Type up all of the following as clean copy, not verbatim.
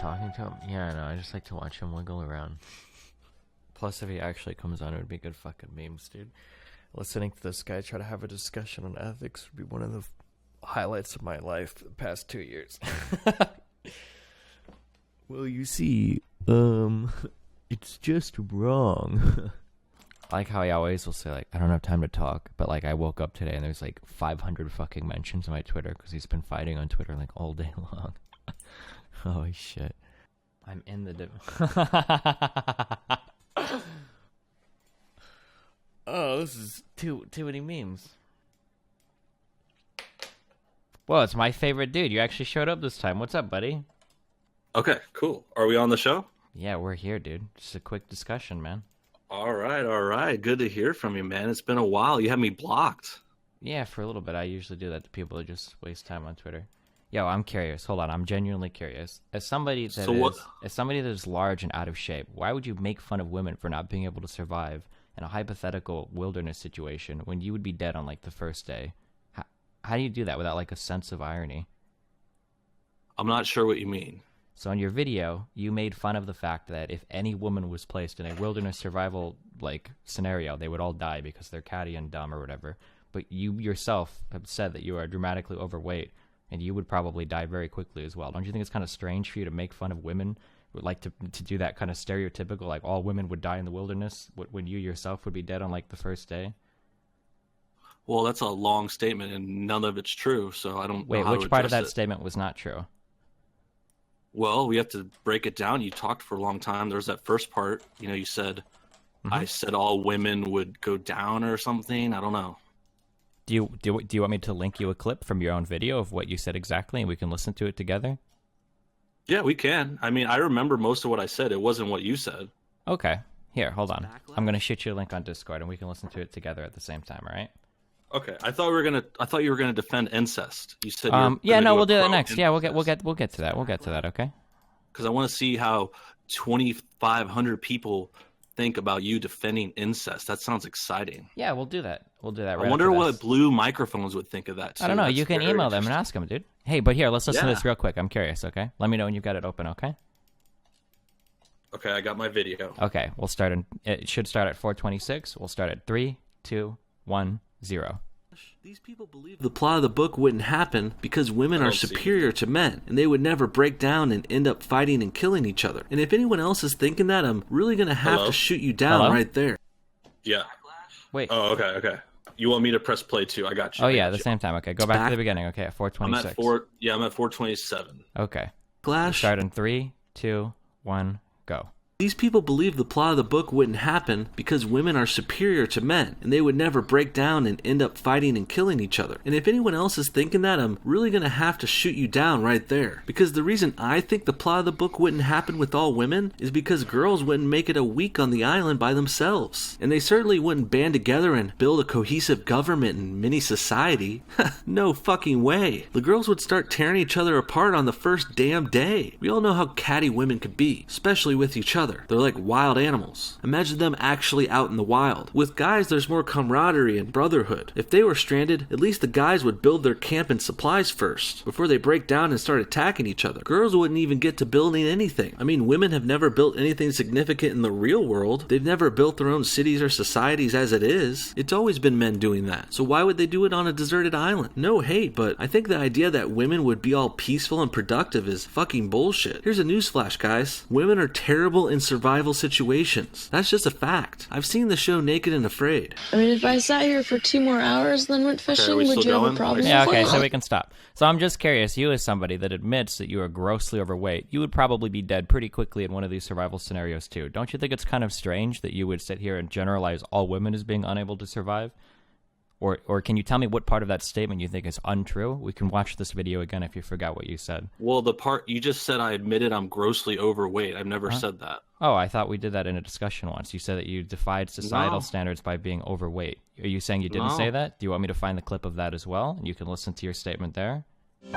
talking to him? Yeah, no, I just like to watch him wiggle around. Plus, if he actually comes on, it would be good fucking memes, dude. Listening to this guy try to have a discussion on ethics would be one of the highlights of my life for the past 2 years. Well, you see, it's just wrong. I like how he always will say, like, I don't have time to talk, but, like, I woke up today and there's, like, 500 fucking mentions on my Twitter because he's been fighting on Twitter, like, all day long. Holy shit. I'm in the... Oh, this is too many memes. Well, it's my favorite dude. You actually showed up this time. What's up, buddy? Okay, cool. Are we on the show? Yeah, we're here, dude. Just a quick discussion, man. All right. Good to hear from you, man. It's been a while. You had me blocked. Yeah, for a little bit. I usually do that to people who just waste time on Twitter. Yo, I'm curious. Hold on. I'm genuinely curious. As somebody that is large and out of shape, why would you make fun of women for not being able to survive in a hypothetical wilderness situation when you would be dead on, like, the first day? How do you do that without, like, a sense of irony? I'm not sure what you mean. So in your video, you made fun of the fact that if any woman was placed in a wilderness survival, like, scenario, they would all die because they're catty and dumb or whatever. But you yourself have said that you are dramatically overweight, and you would probably die very quickly as well. Don't you think it's kind of strange for you to make fun of women, would like to do that kind of stereotypical, like, all women would die in the wilderness when you yourself would be dead on, like, the first day? Well, that's a long statement, and none of it's true, so I don't know how to which part of that address it. statement was not true? Well, we have to break it down. You talked for a long time. There's that first part. You know, you said, I said all women would go down or something. I don't know. Do you want me to link you a clip from your own video of what you said exactly, and we can listen to it together? Yeah, we can. I mean, I remember most of what I said. It wasn't what you said. Okay. Here, hold on. I'm going to shoot you a link on Discord, and we can listen to it together at the same time, all right? Okay. I thought you were gonna defend incest. You said yeah, no, we'll do that next. Yeah, we'll get to that. We'll get to that, okay? Because I want to see how 2,500 people think about you defending incest. That sounds exciting. Yeah, we'll do that. Right, I wonder what blue microphones would think of that, too. I don't know. You can email them and ask them, dude. Hey, but here, let's listen to this real quick. I'm curious, okay? Let me know when you've got it open, okay? Okay, I got my video. Okay, it should start at 4:26. We'll start at 3, 2, 1, 0. These people believe the plot of the book wouldn't happen because women are superior to men, and they would never break down and end up fighting and killing each other. And if anyone else is thinking that, I'm really going to have to shoot you down right there. Yeah. Wait. Oh, okay. You want me to press play too? I got you. Oh, yeah, at the same time. Okay, go back to the beginning. Okay, at 4:26. I'm at 4:27. Okay. Clash. Start in 3, 2, 1, go. These people believe the plot of the book wouldn't happen because women are superior to men, and they would never break down and end up fighting and killing each other. And if anyone else is thinking that, I'm really going to have to shoot you down right there. Because the reason I think the plot of the book wouldn't happen with all women is because girls wouldn't make it a week on the island by themselves. And they certainly wouldn't band together and build a cohesive government and mini society. No fucking way. The girls would start tearing each other apart on the first damn day. We all know how catty women could be, especially with each other. They're like wild animals. Imagine them actually out in the wild. With guys, there's more camaraderie and brotherhood. If they were stranded, at least the guys would build their camp and supplies first, before they break down and start attacking each other. Girls wouldn't even get to building anything. I mean, women have never built anything significant in the real world. They've never built their own cities or societies as it is. It's always been men doing that. So why would they do it on a deserted island? No hate, but I think the idea that women would be all peaceful and productive is fucking bullshit. Here's a newsflash, guys. Women are terrible in survival situations. That's just a fact. I've seen the show Naked and Afraid. I mean, if I sat here for 2 more hours then went fishing, would you have a problem? Yeah, okay, so we can stop. So I'm just curious, you as somebody that admits that you are grossly overweight, you would probably be dead pretty quickly in one of these survival scenarios too. Don't you think it's kind of strange that you would sit here and generalize all women as being unable to survive? Or can you tell me what part of that statement you think is untrue? We can watch this video again if you forgot what you said. Well, the part you just said, I admitted I'm grossly overweight. I've never said that. Oh, I thought we did that in a discussion once. You said that you defied societal standards by being overweight. Are you saying you didn't say that? Do you want me to find the clip of that as well? And you can listen to your statement there. You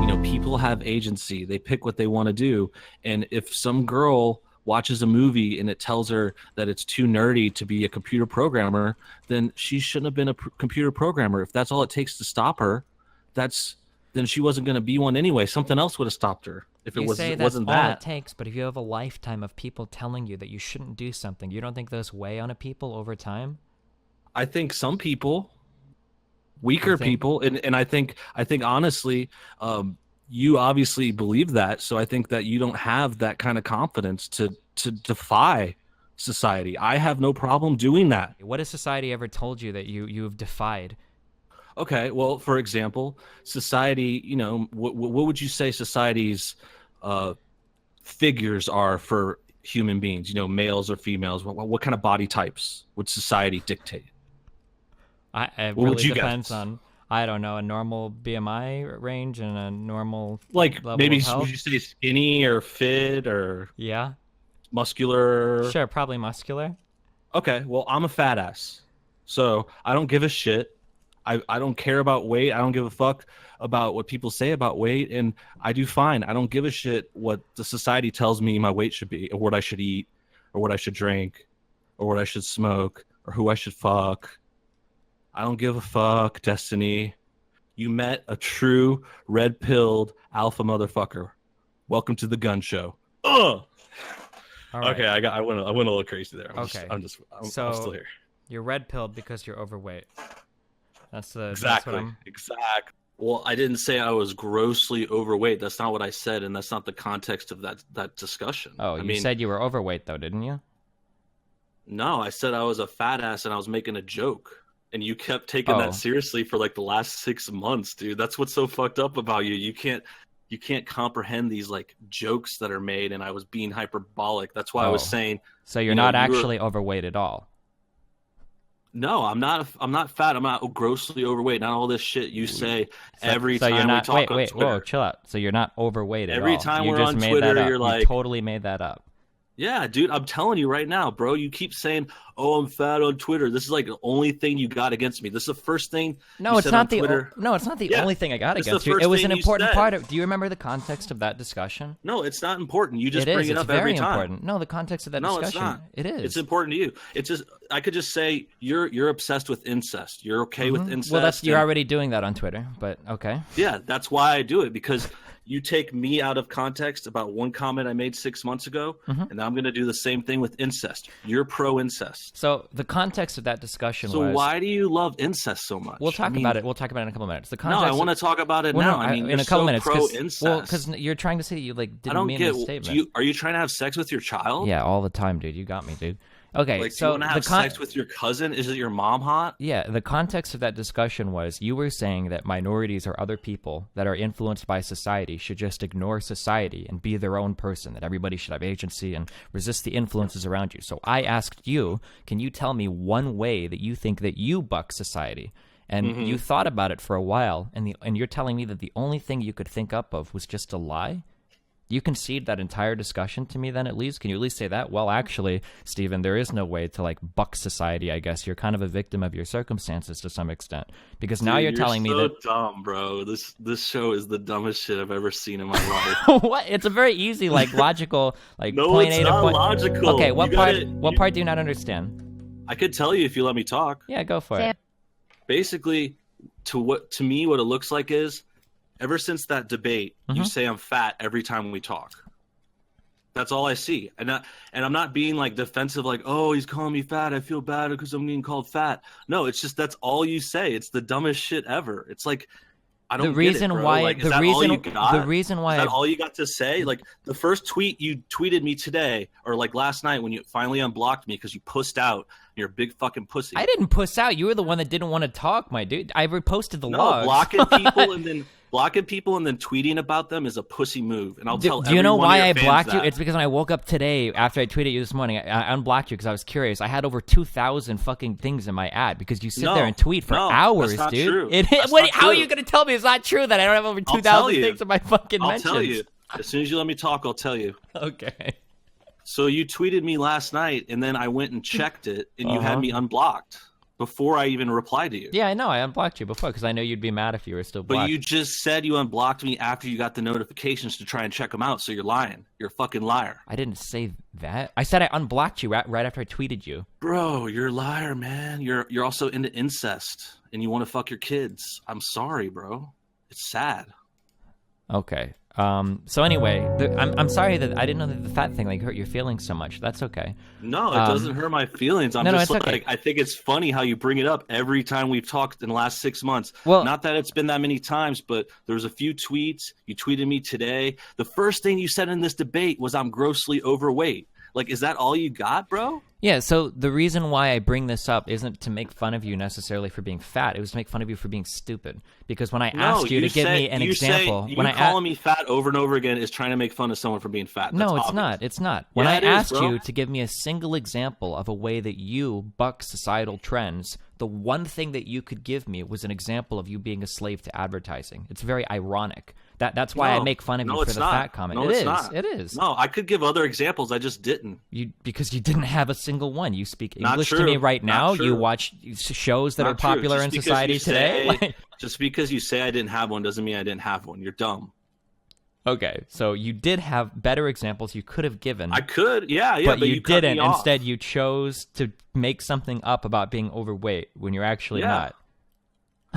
know, people have agency. They pick what they want to do. And if some girl watches a movie and it tells her that it's too nerdy to be a computer programmer, then she shouldn't have been a computer programmer. If that's all it takes to stop her, that's then she wasn't going to be one anyway. Something else would have stopped her if You it say that's wasn't all that. it takes, but if you have a lifetime of people telling you that you shouldn't do something, you don't think those weigh on a people over time? I think some people, weaker people, and I think honestly, you obviously believe that, so I think that you don't have that kind of confidence to defy society. I have no problem doing that. What has society ever told you that you've defied? Okay, well, for example, society, you know, what would you say society's figures are for human beings? You know, males or females? What kind of body types would society dictate? It What would really you depends guess? on, I don't know, a normal BMI range and a normal Like level maybe of health. would you say skinny or fit or Yeah, muscular? sure, probably muscular. Okay, well, I'm a fat ass, so I don't give a shit. I don't care about weight. I don't give a fuck about what people say about weight, and I do fine. I don't give a shit what the society tells me my weight should be, or what I should eat, or what I should drink, or what I should smoke, or who I should fuck. I don't give a fuck, Destiny. You met a true red-pilled alpha motherfucker. Welcome to the gun show. Ugh! All right. Okay, I went a little crazy there. Okay. I'm still here. You're red-pilled because you're overweight. That's the Exactly. That's what Exactly. Well, I didn't say I was grossly overweight. That's not what I said, and that's not the context of that discussion. Oh, I you mean, said you were overweight though, didn't you? no, I said I was a fat ass and I was making a joke. And you kept taking Oh. that seriously for like the last 6 months, dude. That's what's so fucked up about you. You can't comprehend these like jokes that are made, and I was being hyperbolic. That's why I was Oh. saying, So you're You know, not you were- actually overweight at all. no, I'm not fat. I'm not grossly overweight. Not all this shit you say every so time you're not, we talk wait, on wait, Twitter. whoa, chill out. So you're not overweight at Every all. time you we're just on made Twitter, that up. you're You like- totally made that up. Yeah, dude, I'm telling you right now, bro. You keep saying, "Oh, I'm fat on Twitter." This is like the only thing you got against me. This is the first thing. No, you it's said not on the Twitter. no, it's not the Yeah, only thing I got it's the against you. first It was thing an you important said. part of. Do you remember the context of that discussion? No, it's not important. You just It is. bring it It's up very every time. important. No, the context of that No, discussion. it's not. It is. It's important to you. It's just I could just say you're obsessed with incest. You're okay with incest. Well, you're and- already doing that on Twitter, but okay. Yeah, that's why I do it, because you take me out of context about one comment I made 6 months ago, and now I'm going to do the same thing with incest. You're pro-incest. So the context of that discussion So was. why do you love incest so much? We'll talk I mean, about it. We'll talk about it in a couple of minutes. The No, context. I want to talk about it Well, now. no, I mean, in you're a couple so minutes. pro-incest. Well, because you're trying to say that you like I didn't don't mean get. the statement. Are you trying to have sex with your child? Yeah, all the time, dude. You got me, dude. Okay, Like, do so you want to have sex with your cousin? Is it your mom hot? Yeah, the context of that discussion was you were saying that minorities or other people that are influenced by society should just ignore society and be their own person, that everybody should have agency and resist the influences around you. So I asked you, can you tell me one way that you think that you buck society? And you thought about it for a while, and you're telling me that the only thing you could think up of was just a lie? You concede that entire discussion to me then at least? Can you at least say that? Well, actually, Stephen, there is no way to like buck society, I guess. You're kind of a victim of your circumstances to some extent. Because now Dude, you're telling me so that... dumb, bro. This show is the dumbest shit I've ever seen in my life. What? It's a very easy, like, logical, like, No, point it's A to not point... logical. Okay, You what gotta- part do you not understand? I could tell you if you let me talk. Yeah, go for it. Basically, to me, what it looks like is, ever since that debate, you say I'm fat every time we talk. That's all I see, and I'm not being like defensive, like, oh, he's calling me fat. I feel bad because I'm being called fat. No, it's just that's all you say. It's the dumbest shit ever. It's like I don't The reason get it, bro. why Like, is the that all reason you got? the reason why Is that I- all you got to say? Like the first tweet you tweeted me today, or like last night when you finally unblocked me because you pussed out. You're a big fucking pussy. I didn't puss out. You were the one that didn't want to talk, my dude. I reposted the No, logs. blocking people and then tweeting about them is a pussy move. And I'll tell Do you know every one of why your I fans blocked you? that. It's because when I woke up today after I tweeted you this morning, I unblocked you because I was curious. I had over 2,000 fucking things in my ad because you sit No, there and tweet for no, hours, that's not dude. true. It, That's what, not how are true. you going to tell me it's not true that I don't have over I'll 2,000 tell you. things in my fucking I'll mentions? tell you. As soon as you let me talk, I'll tell you. Okay. So you tweeted me last night, and then I went and checked it, and you Uh-huh. had me unblocked before I even replied to you. Yeah, I know. I unblocked you before because I know you'd be mad if you were still blocked. But you just said you unblocked me after you got the notifications to try and check them out, so you're lying. You're a fucking liar. I didn't say that. I said I unblocked you right after I tweeted you. Bro, you're a liar, man. You're also into incest, and you want to fuck your kids. I'm sorry, bro. It's sad. Okay. So anyway, I'm sorry that I didn't know that the fat thing like hurt your feelings so much. That's okay. No, it doesn't hurt my feelings. I'm no, just it's like, okay. I think it's funny how you bring it up every time we've talked in the last 6 months. Well, not that it's been that many times, but there was a few tweets. You tweeted me today. The first thing you said in this debate was I'm grossly overweight. Like, is that all you got, bro? Yeah, so the reason why I bring this up isn't to make fun of you necessarily for being fat. It was to make fun of you for being stupid. Because when I asked you to give me an example... when calling me fat over and over again is trying to make fun of someone for being fat. That's it's obvious. not. It's not. When I Yeah, asked bro. you to give me a single example of a way that you buck societal trends, the one thing that you could give me was an example of you being a slave to advertising. It's very ironic. That's why I make fun of you for the fat comment. No, It it's is. not. It is. No, I could give other examples. I just didn't. Because you didn't have a single one. You speak Not English to true. me right now. Not You true. watch shows that Not are popular true. in Just because society you today. say- just because you say I didn't have one doesn't mean I didn't have one. You're dumb. Okay, so you did have better examples you could have given. I could, yeah, but you cut me didn't. off. Instead, you chose to make something up about being overweight when you're actually Yeah. not.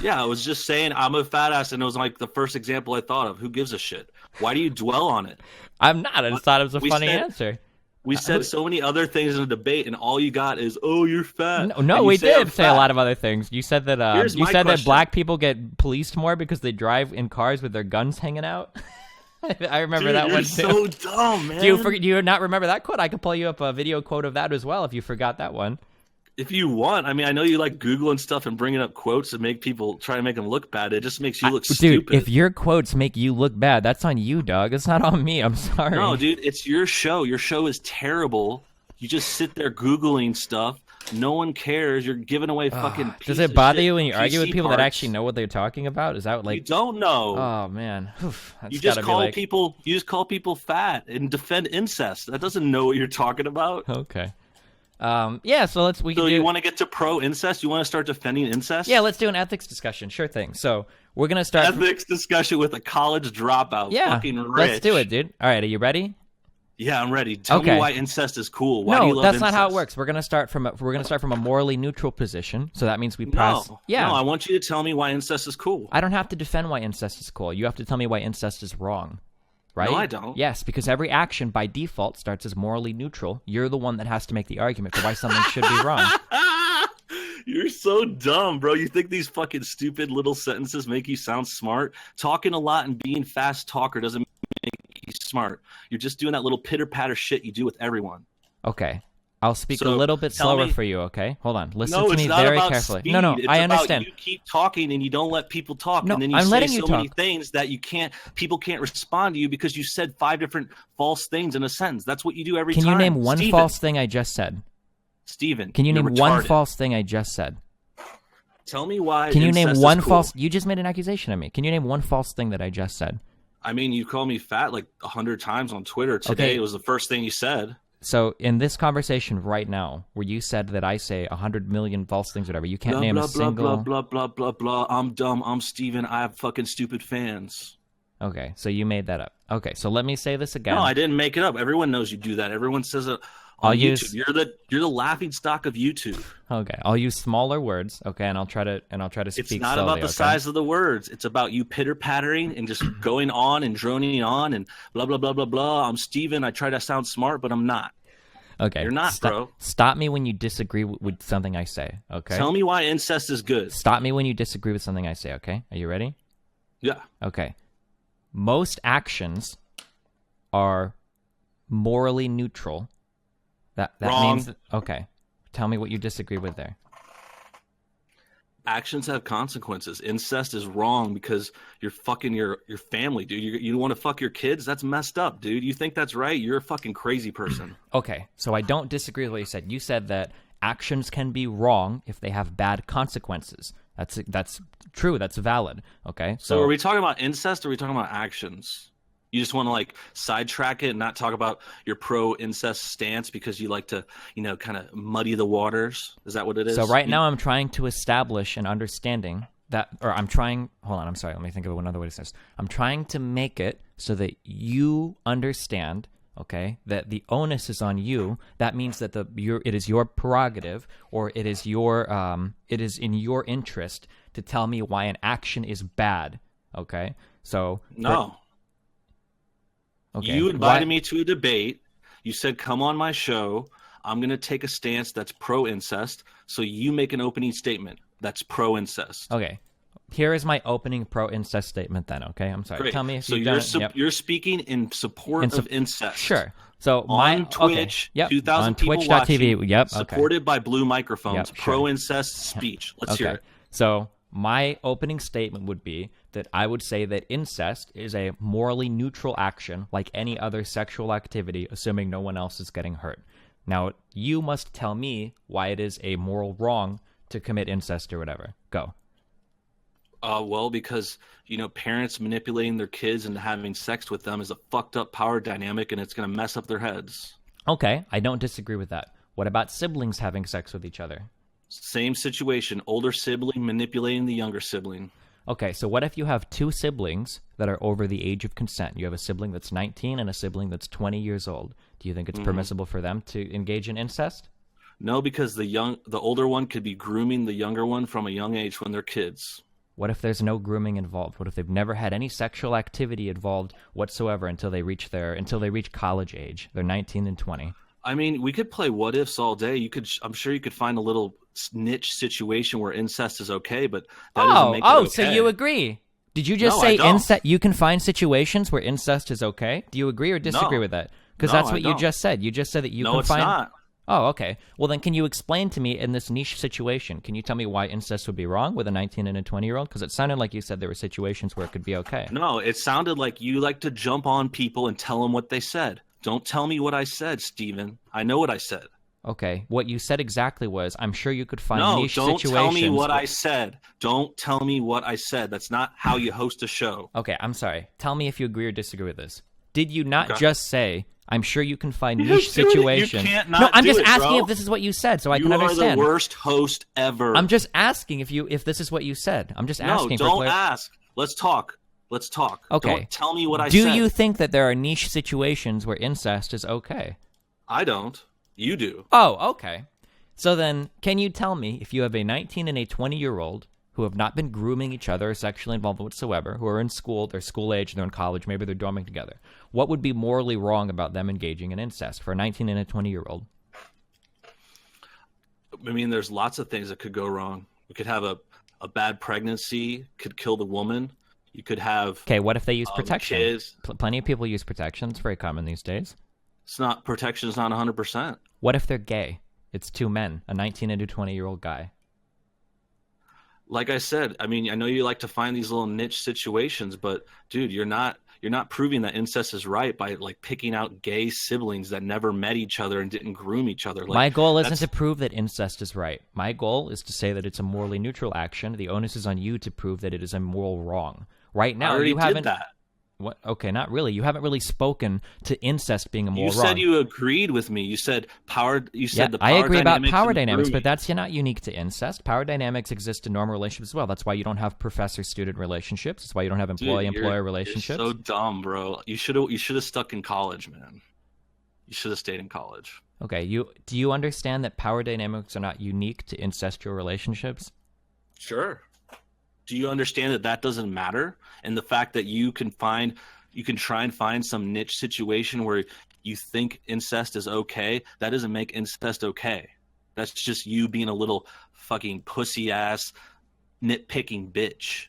Yeah, I was just saying I'm a fat ass, and it was like the first example I thought of. Who gives a shit? Why do you dwell on it? I'm not. I just thought it was a We funny said- answer. We said so many other things in the debate, and all you got is, "Oh, you're fat." No, And you we say I'm did say a fat. lot of other things. You said that Here's you my said that question. black people get policed more because they drive in cars with their guns hanging out. I remember Dude, that you're one too. so dumb, man. Do you not remember that quote? I could pull you up a video quote of that as well if you forgot that one. If you want, I mean, I know you like Googling stuff and bringing up quotes and make people try to make them look bad. It just makes you look Dude, stupid. if your quotes make you look bad, that's on you, dog. It's not on me. I'm sorry. No, dude, it's your show. Your show is terrible. You just sit there Googling stuff. No one cares. You're giving away fucking Does piece it of bother shit you when you argue with PC people that parts. actually know what they're talking about? Is that You like? don't know. Oh man, that's You just gotta call be like, people. You just call people fat and defend incest. That doesn't know what you're talking about. Okay. Yeah. So we can So do. you want to get to pro incest? You want to start defending incest? Yeah, let's do an ethics discussion. Sure thing. So we're gonna start. Ethics discussion with a college dropout. Yeah, Fucking rich. let's do it, dude. All right, are you ready? Yeah, I'm ready. Tell Okay. me why incest is cool. Why do you No, love that's incest? not how it works. We're gonna start from a morally neutral position. So that means we pass. No, Yeah. no, I want you to tell me why incest is cool. I don't have to defend why incest is cool. You have to tell me why incest is wrong. Right? No, I don't. Yes, because every action by default starts as morally neutral. You're the one that has to make the argument for why something should be wrong. You're so dumb, bro. You think these fucking stupid little sentences make you sound smart? Talking a lot and being fast talker doesn't make you smart. You're just doing that little pitter-patter shit you do with everyone. Okay. I'll speak a So, little bit tell slower me- for you, okay? Hold on. Listen No, to it's me not very about carefully. speed. No, It's I about understand. you keep talking and you don't let people talk, No, and then you I'm say letting so you many talk. things that people can't respond to you because you said 5 different false things in a sentence. That's what you do every Can time. you name one Steven, false thing I just said? Steven, Can you you're name one retarded. false thing I just said? Tell me why. Can you name incest is one cool. false? You just made an accusation of me. Can you name one false thing that I just said? I mean, you call me fat like 100 times on Twitter. Today Okay. it was the first thing you said. So in this conversation right now, where you said that I say 100 million false things, whatever, you can't Blah, name blah, a single. blah, blah, blah, blah, blah. I'm dumb. I'm Steven. I have fucking stupid fans. Okay, so you made that up. Okay, so let me say this again. No, I didn't make it up. Everyone knows you do that. Everyone says it I'll on YouTube. use- You're the laughing stock of YouTube. Okay, I'll use smaller words. Okay, and I'll try to speak. It's not slowly, about the okay? size of the words. It's about you pitter pattering and just going on and droning on and blah blah blah blah blah. I'm Steven. I try to sound smart, but I'm not. Okay, You're not, bro. Stop me when you disagree with something I say. Okay. Tell me why incest is good. Stop me when you disagree with something I say. Okay. Are you ready? Yeah. Okay. Most actions are morally neutral. That Wrong. means okay. Tell me what you disagree with there. Actions have consequences. Incest is wrong because you're fucking your family, dude. You want to fuck your kids? That's messed up, dude. You think that's right? You're a fucking crazy person. Okay, so I don't disagree with what you said. You said that actions can be wrong if they have bad consequences. That's true. That's valid. Okay, So are we talking about incest or are we talking about actions? You just want to like sidetrack it and not talk about your pro incest stance because you like to, kind of muddy the waters. Is that what it is? So right now I'm trying to establish an understanding that, or I'm trying, hold on, I'm sorry, let me think of another way to say this. I'm trying to make it so that you understand, okay, that the onus is on you. That means that it is your prerogative, or it is in your interest to tell me why an action is bad. Okay, so No. Okay. You invited me to a debate. You said, come on my show. I'm going to take a stance that's pro-incest. So you make an opening statement that's pro-incest. Okay. Here is my opening pro-incest statement then, okay? I'm sorry. Great. Tell me if so you're speaking in support of incest. Sure. So on Twitch, 2,000 on people Twitch.tv, watching, supported by blue microphones, Yep, pro-incest speech. Let's hear it. So my opening statement would be that I would say that incest is a morally neutral action like any other sexual activity, assuming no one else is getting hurt. Now, you must tell me why it is a moral wrong to commit incest or whatever. Go. Well, because, parents manipulating their kids into having sex with them is a fucked up power dynamic, and it's going to mess up their heads. Okay, I don't disagree with that. What about siblings having sex with each other? Same situation. Older sibling manipulating the younger sibling. Okay, so what if you have two siblings that are over the age of consent? You have a sibling that's 19 and a sibling that's 20 years old. Do you think it's permissible for them to engage in incest? No, because the older one could be grooming the younger one from a young age when they're kids. What if there's no grooming involved? What if they've never had any sexual activity involved whatsoever until they reach college age? They're 19 and 20. I mean, we could play what ifs all day. I'm sure you could find a little niche situation where incest is okay, but that doesn't make it okay. So you agree? Did you just say incest? You can find situations where incest is okay. Do you agree or disagree with that? Because that's what you just said. You just said that you can find. No, it's not. Oh, okay. Well, then can you explain to me in this niche situation, can you tell me why incest would be wrong with a 19 and a 20-year-old? Because it sounded like you said there were situations where it could be okay. No, it sounded like you like to jump on people and tell them what they said. Don't tell me what I said, Steven. I know what I said. Okay. What you said exactly was, I'm sure you could find niche situations. No, don't tell me what I said. Don't tell me what I said. That's not how you host a show. Okay, I'm sorry. Tell me if you agree or disagree with this. Did you not just say, I'm sure you can find niche situations? You can't not I'm just asking bro. if this is what you said so I can understand. You are the worst host ever. I'm just asking if this is what you said. I'm just asking. No, don't ask. Let's talk. Okay. Don't tell me what I said. Do you think that there are niche situations where incest is okay? I don't. You do. Oh, okay. So then, can you tell me if you have a 19 and a 20-year-old who have not been grooming each other or sexually involved whatsoever, who are in school, they're school age, they're in college, maybe they're dorming together, what would be morally wrong about them engaging in incest for a 19 and a 20-year-old? I mean, there's lots of things that could go wrong. We could have a bad pregnancy, could kill the woman. You could have... Okay, what if they use protection? Kids. Plenty of people use protection. It's very common these days. Protection is not 100%. What if they're gay? It's two men, a 19 and a 20-year-old guy. Like I said, I mean, I know you like to find these little niche situations, but dude, you're not proving that incest is right by like picking out gay siblings that never met each other and didn't groom each other. Like, my goal isn't to prove that incest is right. My goal is to say that it's a morally neutral action. The onus is on you to prove that it is a moral wrong. Right now, you haven't. Did that. What? Okay, not really. You haven't really spoken to incest being a moral wrong. You said you agreed with me. You said power. You said the power. I agree about power dynamics, grooming. but that's not unique to incest. Power dynamics exist in normal relationships as well. That's why you don't have professor-student relationships. That's why you don't have employee-employer relationships. You're so dumb, bro. You should have stuck in college, man. You should have stayed in college. Okay. Do you understand that power dynamics are not unique to incestual relationships? Sure. Do you understand that doesn't matter? And the fact that you can try and find some niche situation where you think incest is okay, that doesn't make incest okay. That's just you being a little fucking pussy ass nitpicking bitch.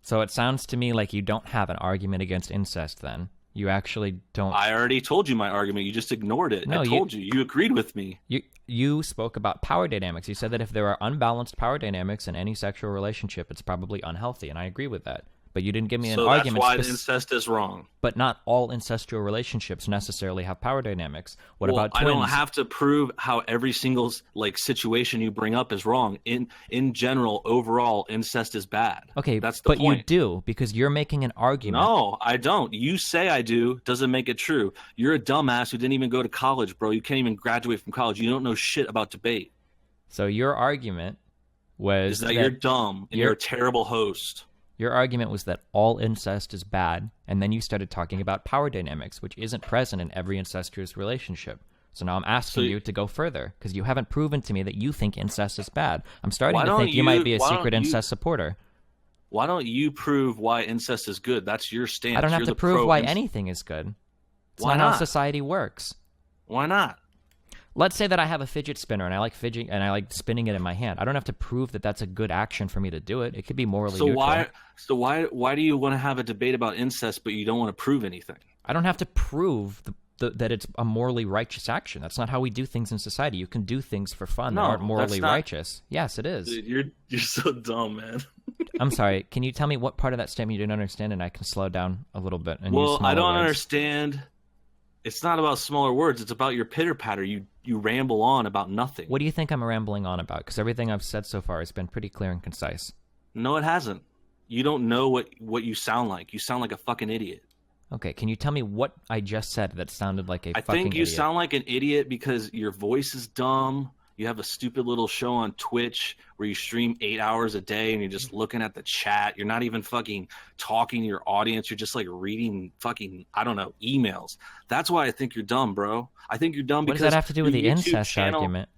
So it sounds to me like you don't have an argument against incest then. You actually don't. I already told you my argument. You just ignored it. No, I told you. You agreed with me. You spoke about power dynamics. You said that if there are unbalanced power dynamics in any sexual relationship, it's probably unhealthy, and I agree with that. But you didn't give me an argument. So that's why incest is wrong. But not all incestual relationships necessarily have power dynamics. What about twins? I don't have to prove how every single situation you bring up is wrong. In general, overall, incest is bad. Okay, that's the point. You do, because you're making an argument. No, I don't. You say I do, doesn't make it true. You're a dumbass who didn't even go to college, bro. You can't even graduate from college. You don't know shit about debate. So your argument was that you're dumb and you're a terrible host. Your argument was that all incest is bad, and then you started talking about power dynamics, which isn't present in every incestuous relationship. So now I'm asking you to go further, because you haven't proven to me that you think incest is bad. I'm starting to think you might be a secret incest supporter. Why don't you prove why incest is good? That's your stance. I don't have You're to the prove why pro-incest. anything is good. It's Why not how not? society works. Why not? Let's say that I have a fidget spinner and I like fidgeting and I like spinning it in my hand. I don't have to prove that that's a good action for me to do it. It could be morally neutral. Why do you want to have a debate about incest but you don't want to prove anything? I don't have to prove that it's a morally righteous action. That's not how we do things in society. You can do things for fun that aren't morally righteous. Yes, it is. Dude, you're so dumb, man. I'm sorry. Can you tell me what part of that statement you didn't understand, and I can slow down a little bit and use Well, smaller I don't words? understand. It's not about smaller words. It's about your pitter-patter. You ramble on about nothing. What do you think I'm rambling on about? Because everything I've said so far has been pretty clear and concise. No, it hasn't. You don't know what you sound like. You sound like a fucking idiot. Okay, can you tell me what I just said that sounded like a I fucking think you idiot? sound like an idiot because your voice is dumb. You have a stupid little show on Twitch where you stream 8 hours a day and you're just looking at the chat. You're not even fucking talking to your audience. You're just like reading fucking, I don't know, emails. That's why I think you're dumb, bro. I think you're dumb What because does that have to do with the your YouTube incest argument?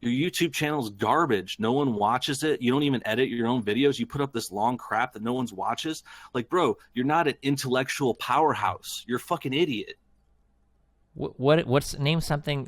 Your YouTube channel is garbage. No one watches it. You don't even edit your own videos. You put up this long crap that no one watches. Like, bro, you're not an intellectual powerhouse. You're a fucking idiot. What's name something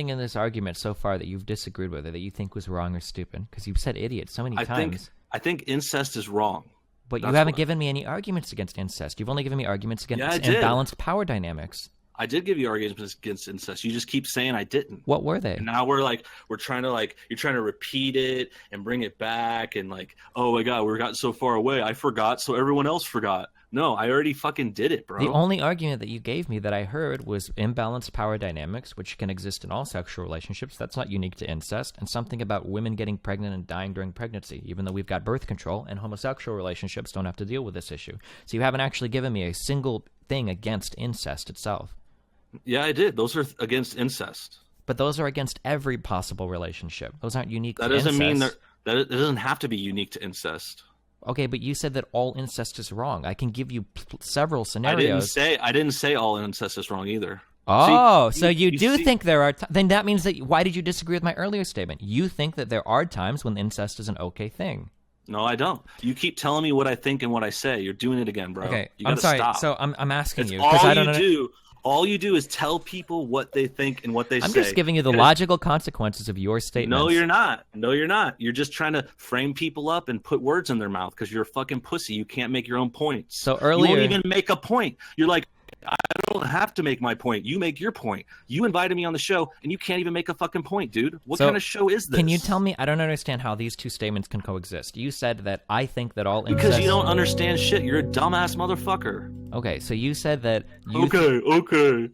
in this argument so far that you've disagreed with or that you think was wrong or stupid? Because you've said idiot so many times. I think incest is wrong. But you haven't given me any arguments against incest. You've only given me arguments against Yeah, I did. imbalanced power dynamics. I did give you arguments against incest. You just keep saying I didn't. What were they? And now you're trying to repeat it and bring it back and like, oh my God, we're gotten so far away. I forgot, so everyone else forgot. No, I already fucking did it, bro. The only argument that you gave me that I heard was imbalanced power dynamics, which can exist in all sexual relationships. That's not unique to incest. And something about women getting pregnant and dying during pregnancy, even though we've got birth control and homosexual relationships don't have to deal with this issue. So you haven't actually given me a single thing against incest itself. Yeah, I did. Those are against incest. But those are against every possible relationship. Those aren't unique to That doesn't incest. mean that it doesn't have to be unique to incest. Okay, but you said that all incest is wrong. I can give you several scenarios. I didn't say all incest is wrong either. Oh, See, so you do see- think there are... then that means that... Why did you disagree with my earlier statement? You think that there are times when incest is an okay thing. No, I don't. You keep telling me what I think and what I say. You're doing it again, bro. Okay, you I'm gotta sorry. Stop. So I'm asking It's you because I all don't you know. do. All you do is tell people what they think and what they say. I'm just giving you the logical consequences of your statements. No, you're not. No, you're not. You're just trying to frame people up and put words in their mouth because you're a fucking pussy. You can't make your own points. So earlier- You won't even make a point. You're like, I don't have to make my point. You make your point. You invited me on the show, and you can't even make a fucking point, dude. What So, kind of show is this? Can you tell me? I don't understand how these two statements can coexist. You said that I think that all incest... Because you don't understand shit. You're a dumbass motherfucker. Okay, so you said that... You Okay.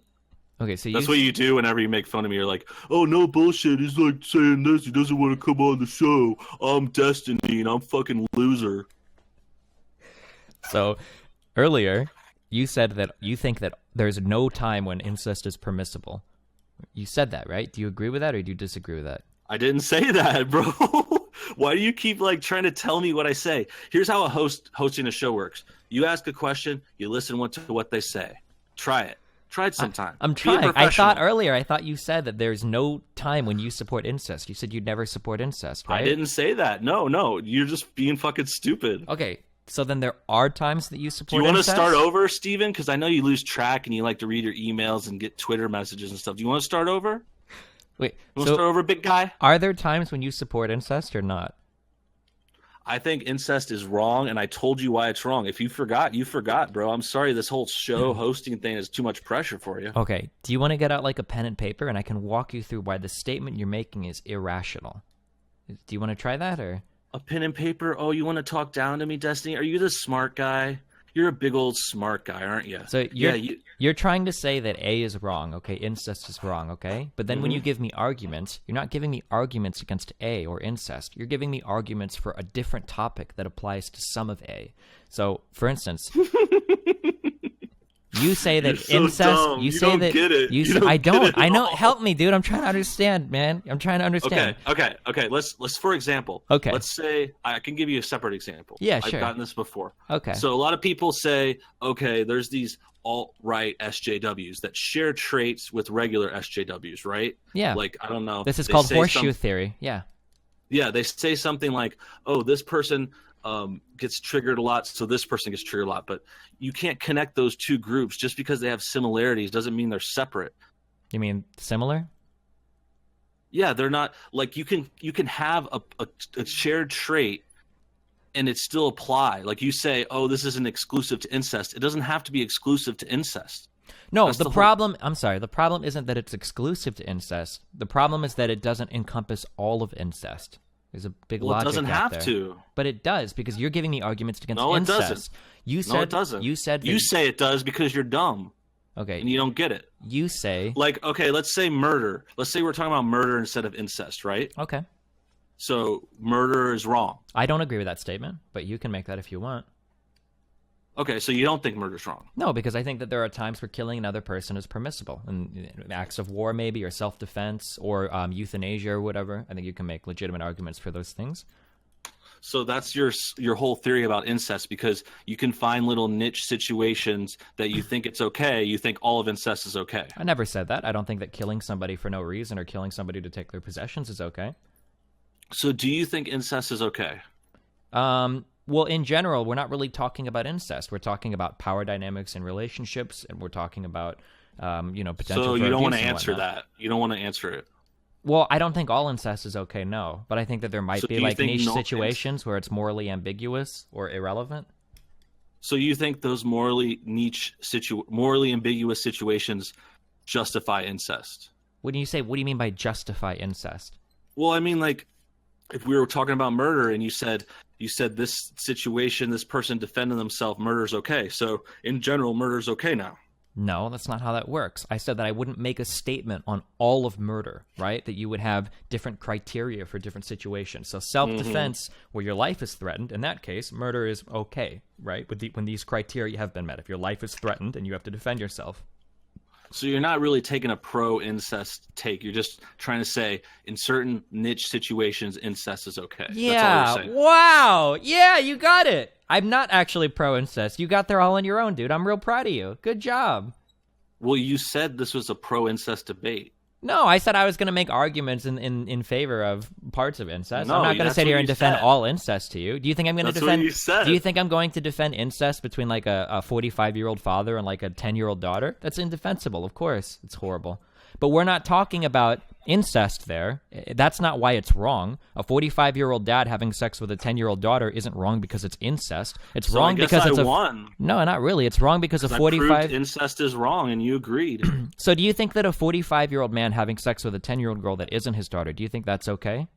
Okay, so That's what you do whenever you make fun of me. You're like, oh, no bullshit. He's like saying this. He doesn't want to come on the show. I'm Destiny, and I'm fucking loser. So earlier, you said that you think that there's no time when incest is permissible. You said that, right? Do you agree with that or do you disagree with that? I didn't say that, bro. Why do you keep like trying to tell me what I say? Here's how hosting a show works. You ask a question, you listen to what they say. Try it. Try it sometime. I'm Be a trying. I professional. thought you said that there's no time when you support incest. You said you'd never support incest, right? I didn't say that. No. You're just being fucking stupid. Okay, so then there are times that you support Do you want to incest? start over, Steven? Because I know you lose track and you like to read your emails and get Twitter messages and stuff. Do you want to start over? Wait, You want to so start over, big guy? are there times when you support incest or not? I think incest is wrong, and I told you why it's wrong. If you forgot, you forgot, bro. I'm sorry this whole show hosting thing is too much pressure for you. Okay, do you want to get out like a pen and paper and I can walk you through why the statement you're making is irrational? Do you want to try that or? A pen and paper? Oh, you want to talk down to me, Destiny? Are you the smart guy? You're a big old smart guy, aren't you? So you're trying to say that A is wrong, okay? Incest is wrong, okay? But then when you give me arguments, you're not giving me arguments against A or incest. You're giving me arguments for a different topic that applies to some of A. So, for instance, you say that You're so incest. dumb. You You say don't that get it. you. You Say, don't I get don't. it I at know. all. Help me, dude. I'm trying to understand, man. I'm trying to understand. Okay. Let's for example. Okay. Let's say I can give you a separate example. Yeah, sure. I've gotten this before. Okay. So a lot of people say, okay, there's these alt-right SJWs that share traits with regular SJWs, right? Yeah. Like, I don't know. This is they called say horseshoe theory. Yeah. Yeah, they say something like, oh, this person gets triggered a lot, so this person gets triggered a lot. But you can't connect those two groups just because they have similarities doesn't mean they're separate. You mean similar? Yeah, they're not like you can have a shared trait and it still apply. Like you say, oh, this isn't exclusive to incest. It doesn't have to be exclusive to incest. No, That's the problem, I'm sorry, the problem isn't that it's exclusive to incest. The problem is that it doesn't encompass all of incest. There's a big logic it doesn't out have there. to. But it does, because you're giving me arguments against No, it incest. doesn't. You said, No, it doesn't. You said that, you say it does because you're dumb. Okay. And you don't get it. You say... Like, okay, let's say murder. Let's say we're talking about murder instead of incest, right? Okay. So murder is wrong. I don't agree with that statement, but you can make that if you want. Okay, so you don't think murder's wrong? No, because I think that there are times where killing another person is permissible. And acts of war, maybe, or self-defense, or euthanasia or whatever. I think you can make legitimate arguments for those things. So that's your whole theory about incest, because you can find little niche situations that you think it's okay. You think all of incest is okay. I never said that. I don't think that killing somebody for no reason or killing somebody to take their possessions is okay. So do you think incest is okay? Well, in general, we're not really talking about incest. We're talking about power dynamics in relationships, and we're talking about, potential So for you don't want abuse to and answer whatnot. that. You don't want to answer it. Well, I don't think all incest is okay, no. But I think that there might So be do you like think niche no situations where it's morally ambiguous or irrelevant. So you think those morally ambiguous situations justify incest? When you say, what do you mean by justify incest? Well, I mean, like, if we were talking about murder and you said this situation, this person defending themselves, murder's okay. So in general, murder's okay now. No, that's not how that works. I said that I wouldn't make a statement on all of murder, right? That you would have different criteria for different situations. So self-defense, where your life is threatened, in that case, murder is okay, right? When these criteria have been met. If your life is threatened and you have to defend yourself. So you're not really taking a pro-incest take. You're just trying to say in certain niche situations, incest is okay. Yeah, That's all you're saying. wow. Yeah, you got it. I'm not actually pro-incest. You got there all on your own, dude. I'm real proud of you. Good job. Well, you said this was a pro-incest debate. No, I said I was going to make arguments in favor of parts of incest. No, I'm not going to that's sit here what and you defend said. all incest to you. Do you think I'm going to That's defend? what you said. Do you think I'm going to defend incest between like a 45-year-old father and like a 10-year-old daughter? That's indefensible, of course. It's horrible. But we're not talking about incest there. That's not why it's wrong. A 45-year-old dad having sex with a 10-year-old daughter isn't wrong because it's incest. It's So wrong I guess because it's I a won. No, not really. It's wrong because a I proved 45 incest is wrong, and you agreed. So do you think that a 45-year-old man having sex with a 10-year-old girl that isn't his daughter, do you think that's okay?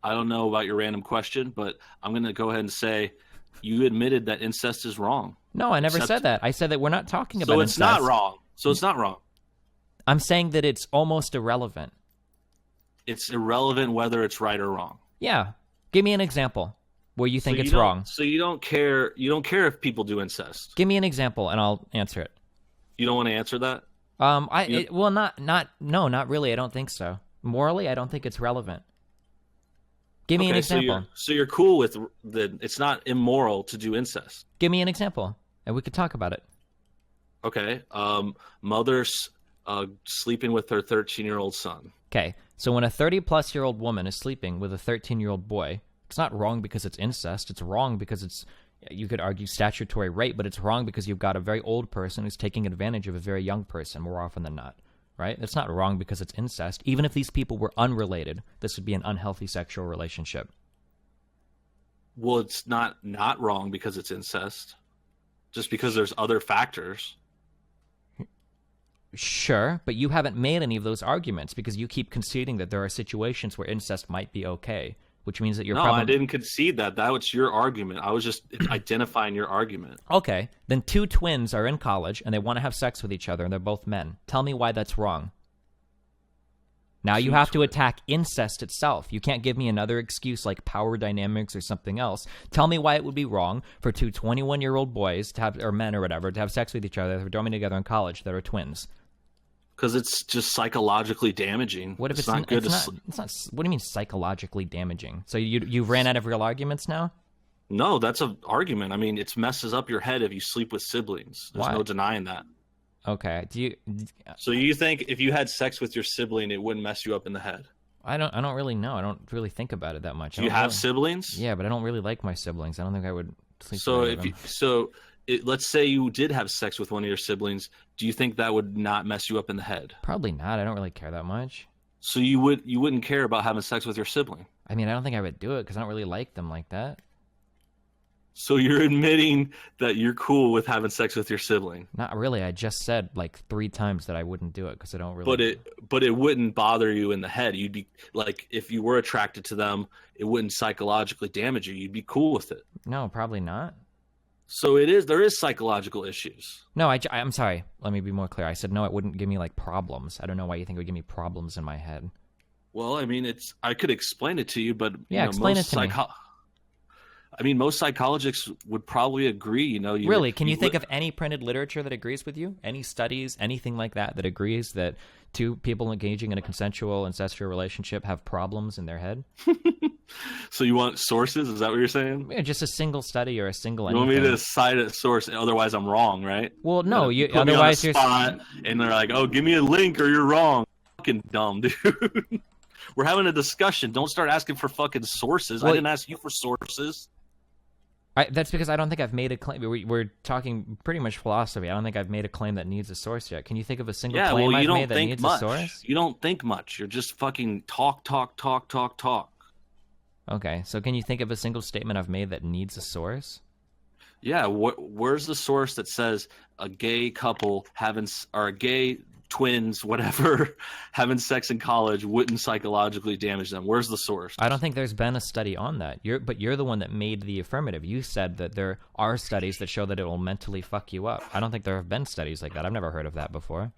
I don't know about your random question, but I'm going to go ahead and say you admitted that incest is wrong. No, I never Except- said that. I said that we're not talking about So it's incest. not wrong. So it's not wrong. I'm saying that it's almost irrelevant. It's irrelevant whether it's right or wrong. Yeah. Give me an examwell where you think So it's don't- wrong. So you don't care. You don't care if people do incest. Give me an example and I'll answer it. You don't want to answer that. Not really. I don't think so. Morally, I don't think it's relevant. Give me an example. So you're cool with the. It's not immoral to do incest. Give me an example, and we could talk about it. Okay. Mother's sleeping with her 13-year-old son. Okay, so when a 30-plus-year-old woman is sleeping with a 13-year-old boy, it's not wrong because it's incest. It's wrong because it's, you could argue, statutory rape, but it's wrong because you've got a very old person who's taking advantage of a very young person more often than not, right? It's not wrong because it's incest. Even if these people were unrelated, this would be an unhealthy sexual relationship. Well, it's not wrong because it's incest. Just because there's other factors. Sure, but you haven't made any of those arguments because you keep conceding that there are situations where incest might be okay, which means that you're No, I didn't concede that. That was your argument. I was just identifying your argument. Okay, then two twins are in college and they want to have sex with each other and they're both men. Tell me why that's wrong. Now you have to attack incest itself. You can't give me another excuse like power dynamics or something else. Tell me why it would be wrong for two 21-year-old boys to have, or men or whatever, to have sex with each other that are dorming together in college that are twins. Because it's just psychologically damaging. What if it's not good? It's not. What do you mean psychologically damaging? So you ran out of real arguments now? No, that's an argument. I mean, it messes up your head if you sleep with siblings. There's Why? no denying that. Okay. So you think if you had sex with your sibling, it wouldn't mess you up in the head? I don't really know. I don't really think about it that much. Do you have siblings? Yeah, but I don't really like my siblings. I don't think I would sleep So with them. let's say you did have sex with one of your siblings, do you think that would not mess you up in the head? Probably not. I don't really care that much. So you wouldn't care about having sex with your sibling? I mean, I don't think I would do it because I don't really like them like that. So you're admitting that you're cool with having sex with your sibling? Not really. I just said like 3 times that I wouldn't do it because I don't really. But it wouldn't bother you in the head. You'd be like, if you were attracted to them, it wouldn't psychologically damage you. You'd be cool with it. No, probably not. So there is psychological issues. No, I'm sorry. Let me be more clear. I said no, it wouldn't give me like problems. I don't know why you think it would give me problems in my head. Well, I mean, I could explain it to you, but yeah, explain it to me. I mean, most psychologists would probably agree. Really? Can you think of any printed literature that agrees with you? Any studies, anything like that agrees that 2 people engaging in a consensual ancestral relationship have problems in their head? So you want sources? Is that what you're saying? Yeah, just a single study or a single. You want me to cite a source? Otherwise, I'm wrong, right? Well, no. You put otherwise me on the spot, and they're like, "Oh, give me a link, or you're wrong." Fucking dumb, dude. We're having a discussion. Don't start asking for fucking sources. Well, I didn't ask you for sources. That's because I don't think I've made a claim. We're talking pretty much philosophy. I don't think I've made a claim that needs a source yet. Can you think of a single claim I've made that needs a source? You don't think much. You're just fucking talk. Okay, so can you think of a single statement I've made that needs a source? Yeah, where's the source that says a gay couple or a gay twins, whatever, having sex in college wouldn't psychologically damage them? Where's the source? I don't think there's been a study on that. You're the one that made the affirmative. You said that there are studies that show that it will mentally fuck you up. I don't think there have been studies like that. I've never heard of that before.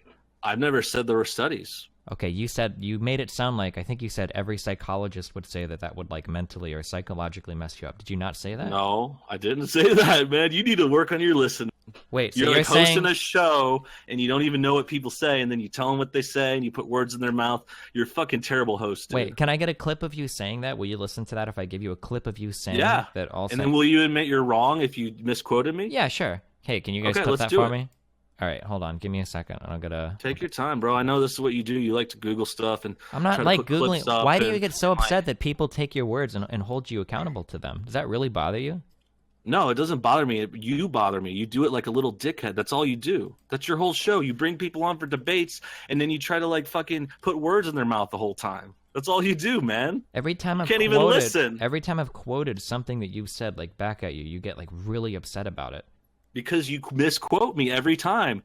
I've never said there were studies. Okay, you made it sound like, I think you said every psychologist would say that would like mentally or psychologically mess you up. Did you not say that? No, I didn't say that, man. You need to work on your listening. Wait, so you're like saying... hosting a show and you don't even know what people say, and then you tell them what they say and you put words in their mouth. You're a fucking terrible host, dude. Wait, can I get a clip of you saying that? Will you listen to that if I give you a clip of you saying that also? And then will you admit you're wrong if you misquoted me? Yeah, sure. Hey, can you guys clip that for me? All right, hold on. Give me a second. I'm gonna take your time, bro. I know this is what you do. You like to Google stuff, and I'm not like Googling. Why do you get so upset that people take your words and hold you accountable to them? Does that really bother you? No, it doesn't bother me. You bother me. You do it like a little dickhead. That's all you do. That's your whole show. You bring people on for debates, and then you try to like fucking put words in their mouth the whole time. That's all you do, man. Every time you can't even listen. Every time I've quoted something that you said like back at you, you get like really upset about it. Because you misquote me every time.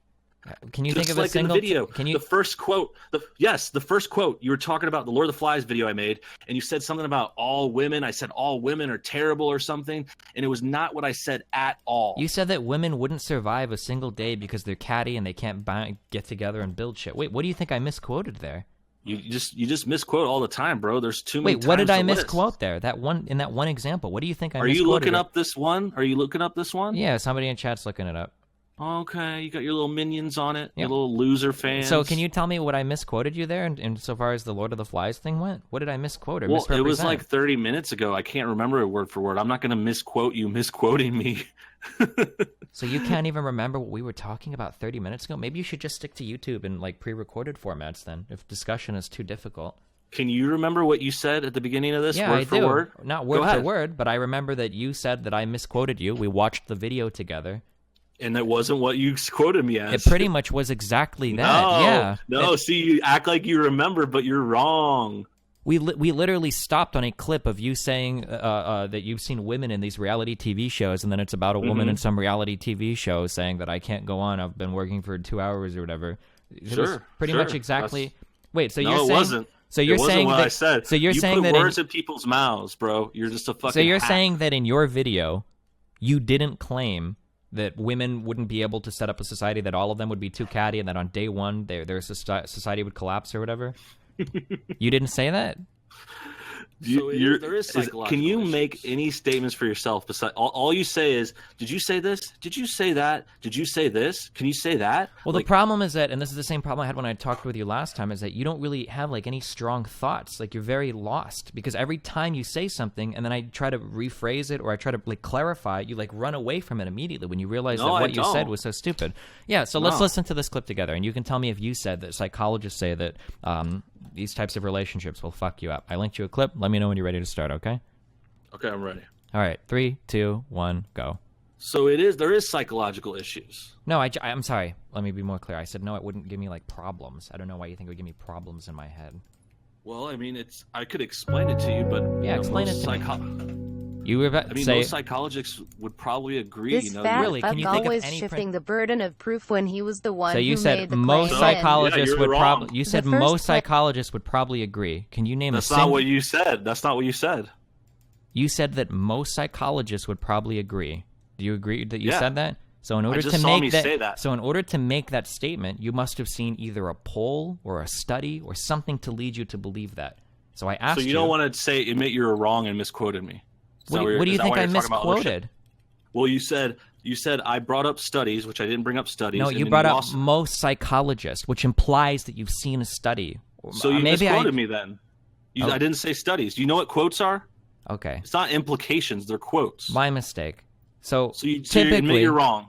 Can you think of like a single in the video? The first quote. The first quote. You were talking about the Lord of the Flies video I made, and you said something about all women. I said all women are terrible or something, and it was not what I said at all. You said that women wouldn't survive a single day because they're catty and they can't get together and build shit. Wait, what do you think I misquoted there? You just misquote all the time, bro. There's too many. Wait, what did I misquote there? That one example. What do you think I misquoted? Are you looking up this one? Are you looking up this one? Yeah, somebody in chat's looking it up. Okay, you got your little minions on it, your little loser fans. So can you tell me what I misquoted you there in so far as the Lord of the Flies thing went? What did I misquote or misrepresent? It was like 30 minutes ago. I can't remember it word for word. I'm not going to misquote you misquoting me. So you can't even remember what we were talking about 30 minutes ago? Maybe you should just stick to YouTube in like pre-recorded formats then, if discussion is too difficult. Can you remember what you said at the beginning of this, word for word? Not word for word, but I remember that you said that I misquoted you. We watched the video together. And that wasn't what you quoted me as. It pretty much was exactly that. See, you act like you remember, but you're wrong. We literally stopped on a clip of you saying that you've seen women in these reality TV shows, and then it's about a woman in some reality TV show saying that I can't go on. I've been working for 2 hours or whatever. It was pretty much exactly. Wait, so you're saying? No, it wasn't. So you're saying what that I said. So you're you saying put that words in people's mouths, bro. You're just a fucking. So you're hack. saying that in your video, you didn't claim that women wouldn't be able to set up a society, that all of them would be too catty, and that on day one their society would collapse or whatever? You didn't say that? There is psychological can you issues. Make any statements for yourself? Besides, all you say is, "Did you say this? Did you say that? Did you say this? Can you say that?" Well, the problem is that, and this is the same problem I had when I talked with you last time, is that you don't really have like any strong thoughts. Like you're very lost because every time you say something, and then I try to rephrase it or I try to like clarify it, you like run away from it immediately when you realize that what you said was so stupid. Yeah. So let's listen to this clip together, and you can tell me if you said that psychologists say that these types of relationships will fuck you up. I linked you a clip. Let me know when you're ready to start, okay? Okay, I'm ready. All right, 3, 2, 1, go. So there is psychological issues. No, I'm sorry. Let me be more clear. I said no, it wouldn't give me like problems. I don't know why you think it would give me problems in my head. Well, I mean, I could explain it to you, but Yeah, explain it to me. You were about to say most psychologists would probably agree. This fat Really, can fuck you think of always any shifting the burden of proof when he was the one So you who said made the most claim. psychologists Yeah, would you're probably. wrong. You said The first most cla- psychologists would probably agree. Can you name That's a not single? what you said. That's not what you said. You said that most psychologists would probably agree. Do you agree that you Yeah. said that? So in order just to saw me make say that. so in order to make that statement, you must have seen either a poll or a study or something to lead you to believe that. So I asked So you don't want to admit you were wrong and misquoted me. What do you think I misquoted? Well, you said I brought up studies, which I didn't bring up studies. No, and you then brought up also- most psychologists, which implies that you've seen a study. So you Maybe misquoted me then. Oh. I didn't say studies. Do you know what quotes are? Okay, It's not implications; they're quotes. my mistake. So you admit typically, you're wrong.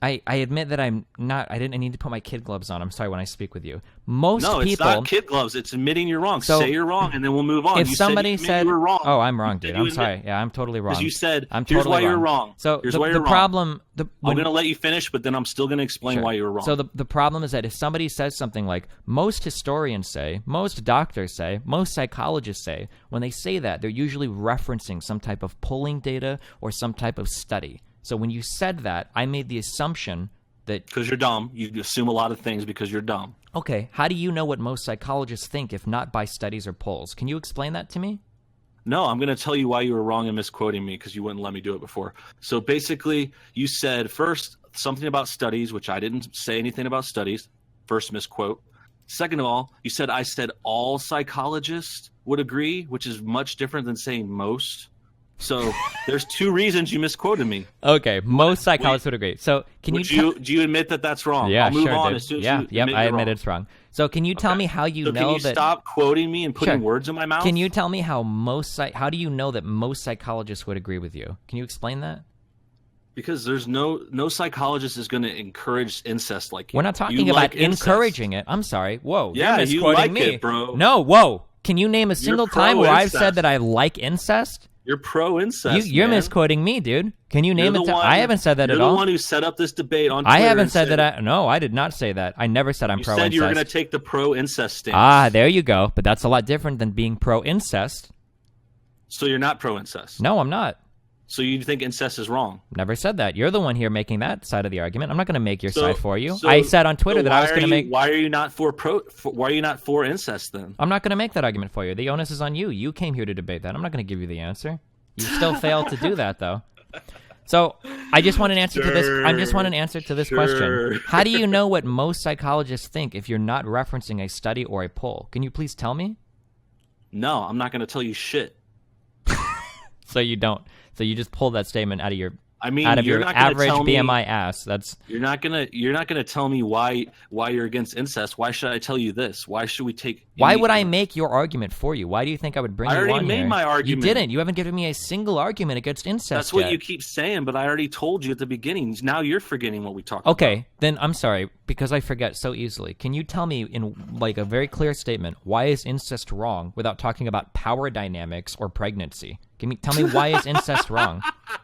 I admit that I'm not. I need to put my kid gloves on. I'm sorry when I speak with you. Most No, people. it's not kid gloves. It's admitting you're wrong. So, say you're wrong, and then we'll move on. If you somebody said you were wrong. "Oh, I'm wrong, dude. You I'm admit- sorry. Yeah, I'm totally wrong." Because you said, I'm here's totally why you're wrong. So here's the, why you're the wrong. problem. I'm going to let you finish, but then I'm still going to explain Sure. why you were wrong. So the problem is that if somebody says something like most historians say, most doctors say, most psychologists say, when they say that, they're usually referencing some type of polling data or some type of study. So when you said that, I made the assumption that, Because you're dumb. You assume a lot of things because you're dumb. okay, how do you know what most psychologists think if not by studies or polls? Can you explain that to me? No, I'm going to tell you why you were wrong and misquoting me because you wouldn't let me do it before. So basically, you said first something about studies, which I didn't say anything about studies. First misquote. Second of all, you said I said all psychologists would agree, which is much different than saying most. So there's two reasons you misquoted me. Okay, most psychologists would agree. So can Do you admit that that's wrong? Yeah, I'll move sure, on dude. as soon as Yeah, you yep, admit I you're admit wrong. it's wrong. So can you tell me how you So know can you that? stop quoting me and putting Sure. words in my mouth? Can you tell me how how do you know that most psychologists would agree with you? Can you explain that? Because there's no psychologist is going to encourage incest like you. We're not talking You about like incest. encouraging it. I'm sorry. Whoa, Yeah, you're you misquoting like me, it, bro. No, whoa. Can you name a single time where I've said pro-incest. that I like incest? You're pro-incest. You're man. misquoting me, dude. Can you name You're it? the one- I haven't said that you're at the all. one who set up this debate on Twitter. I haven't and said that. No, I did not say that. I never said I'm You pro-incest. said you were going to take the pro-incest stance. Ah, there you go. But that's a lot different than being pro-incest. So you're not pro-incest. No, I'm not. So you think incest is wrong. Never said that. You're the one here making that side of the argument. I'm not going to make your So- side for you. so- I said on Twitter so that I why was going to are make. you- Why are you not why are you not for incest then? I'm not going to make that argument for you. The onus is on you. You came here to debate that. I'm not going to give you the answer. You still failed to do that, though. So I just want an answer to this. I just want an answer to this question. How do you know what most psychologists think if you're not referencing a study or a poll? Can you please tell me? No, I'm not going to tell you shit. So you don't. So you just pulled that statement out of your I mean, out of you're your not gonna average tell me- BMI ass. That's You're not gonna tell me why you're against incest. Why should I tell you this? Why should we take? why would I make your argument for you? Why do you think I would bring I you already on made here? my argument. You didn't. You haven't given me a single argument against incest. That's what yet. you keep saying, but I already told you at the beginning. Now you're forgetting what we talked Okay, then I'm sorry because I forget so easily. Can you tell me in like a very clear statement why is incest wrong without talking about power dynamics or pregnancy? Tell me why is incest wrong? about.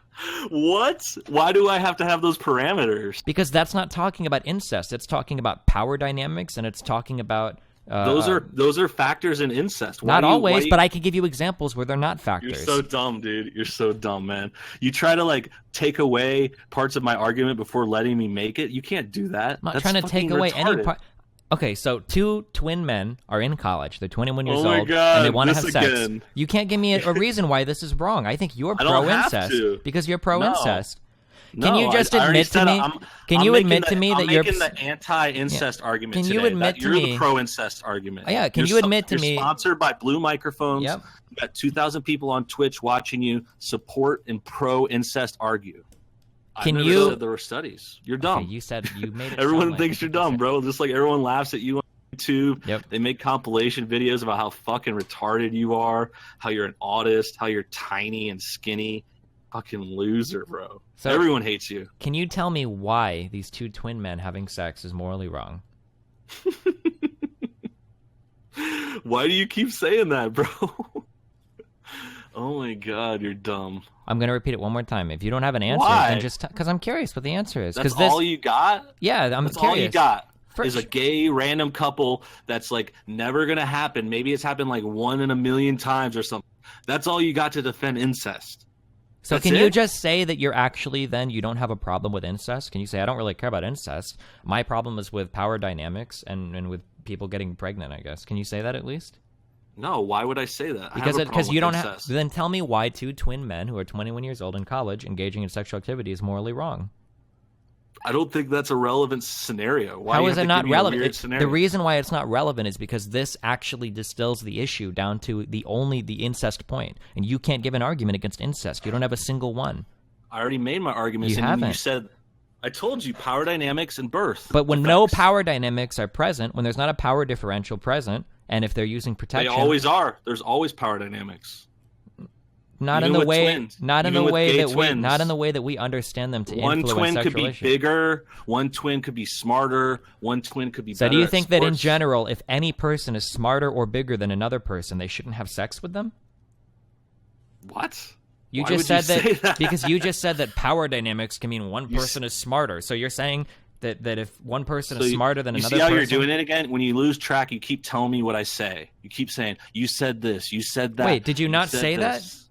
What? Why do I have to have those parameters? Because that's not talking about incest. It's talking about power dynamics and it's talking about Those are factors in incest. not always, but I can give you examples where they're not You're factors. so dumb, dude. You're so dumb, man. You try to like take away parts of my argument before letting me make it. You can't do that. I'm not That's trying to take fucking away any retarded. part. Okay, so two twin men are in college. They're 21 years Oh my old, God, and they want to this have sex. again. You can't give me a reason why this is wrong. I think you're I don't have pro-incest to. because you're pro-incest. No, Can you just I already admit to said me? Can I'm you making admit to me that you're? I'm making the anti-incest argument Can you today, admit that to you're me- the pro-incest argument. Oh, yeah, can You're you admit to you're me- sponsored by Blue Microphones. Yep. You got 2,000 people on Twitch watching you support and pro-incest argue. Can I never you- said there were studies. You're dumb. Okay, you said you made it. Everyone sound like thinks you're dumb, bro. Just like everyone laughs at you on YouTube. Yep. They make compilation videos about how fucking retarded you are, how you're an autist, how you're tiny and skinny. Fucking loser, bro. So- Everyone hates you. Can you tell me why these two twin men having sex is morally wrong? Why do you keep saying that, bro? Oh my god, you're dumb. I'm going to repeat it one more time. If you don't have an answer, Why? then just because I'm curious what the answer is. That's all you got? Yeah, I'm That's curious. all you got. Is a gay random couple that's like never gonna happen. Maybe it's happened like 1 in a million times or something. That's all you got to defend incest. So That's can you it? just say that you're actually then you don't have a problem with incest? Can you say I don't really care about incest? My problem is with power dynamics and with people getting pregnant, I guess. Can you say that at least? No, why would I say that? Because you don't have. incest. Then tell me why 2 twin men who are 21 years old in college engaging in sexual activity is morally wrong. I don't think that's a relevant scenario. Why How you is have it to not give me a relevant? weird scenario? The reason why it's not relevant is because this actually distills the issue down to the incest point, and you can't give an argument against incest. You don't have a single one. I already made my arguments. You and haven't. You said, I told you, power dynamics and birth. But when no effects. power dynamics are present, when there's not a power differential present, and if they're using They protection, always are. There's always power dynamics. not Even in the with way, twins. not in Even the with way gay that twins. we, not in the way that we understand them to One influence twin could sexual be issues. bigger. One twin could be smarter. One twin could be So better do you at think that in sports. general, if any person is smarter or bigger than another person, they shouldn't have sex with them? What? You Why just would said you that, say that? because you just said that power dynamics can mean one person is smarter. So you're saying that if one person So is smarter than you another see how person, you're doing it again? When you lose track, you keep telling me what I say. You keep saying, you said this, you said that. Wait, did you not said say that? this."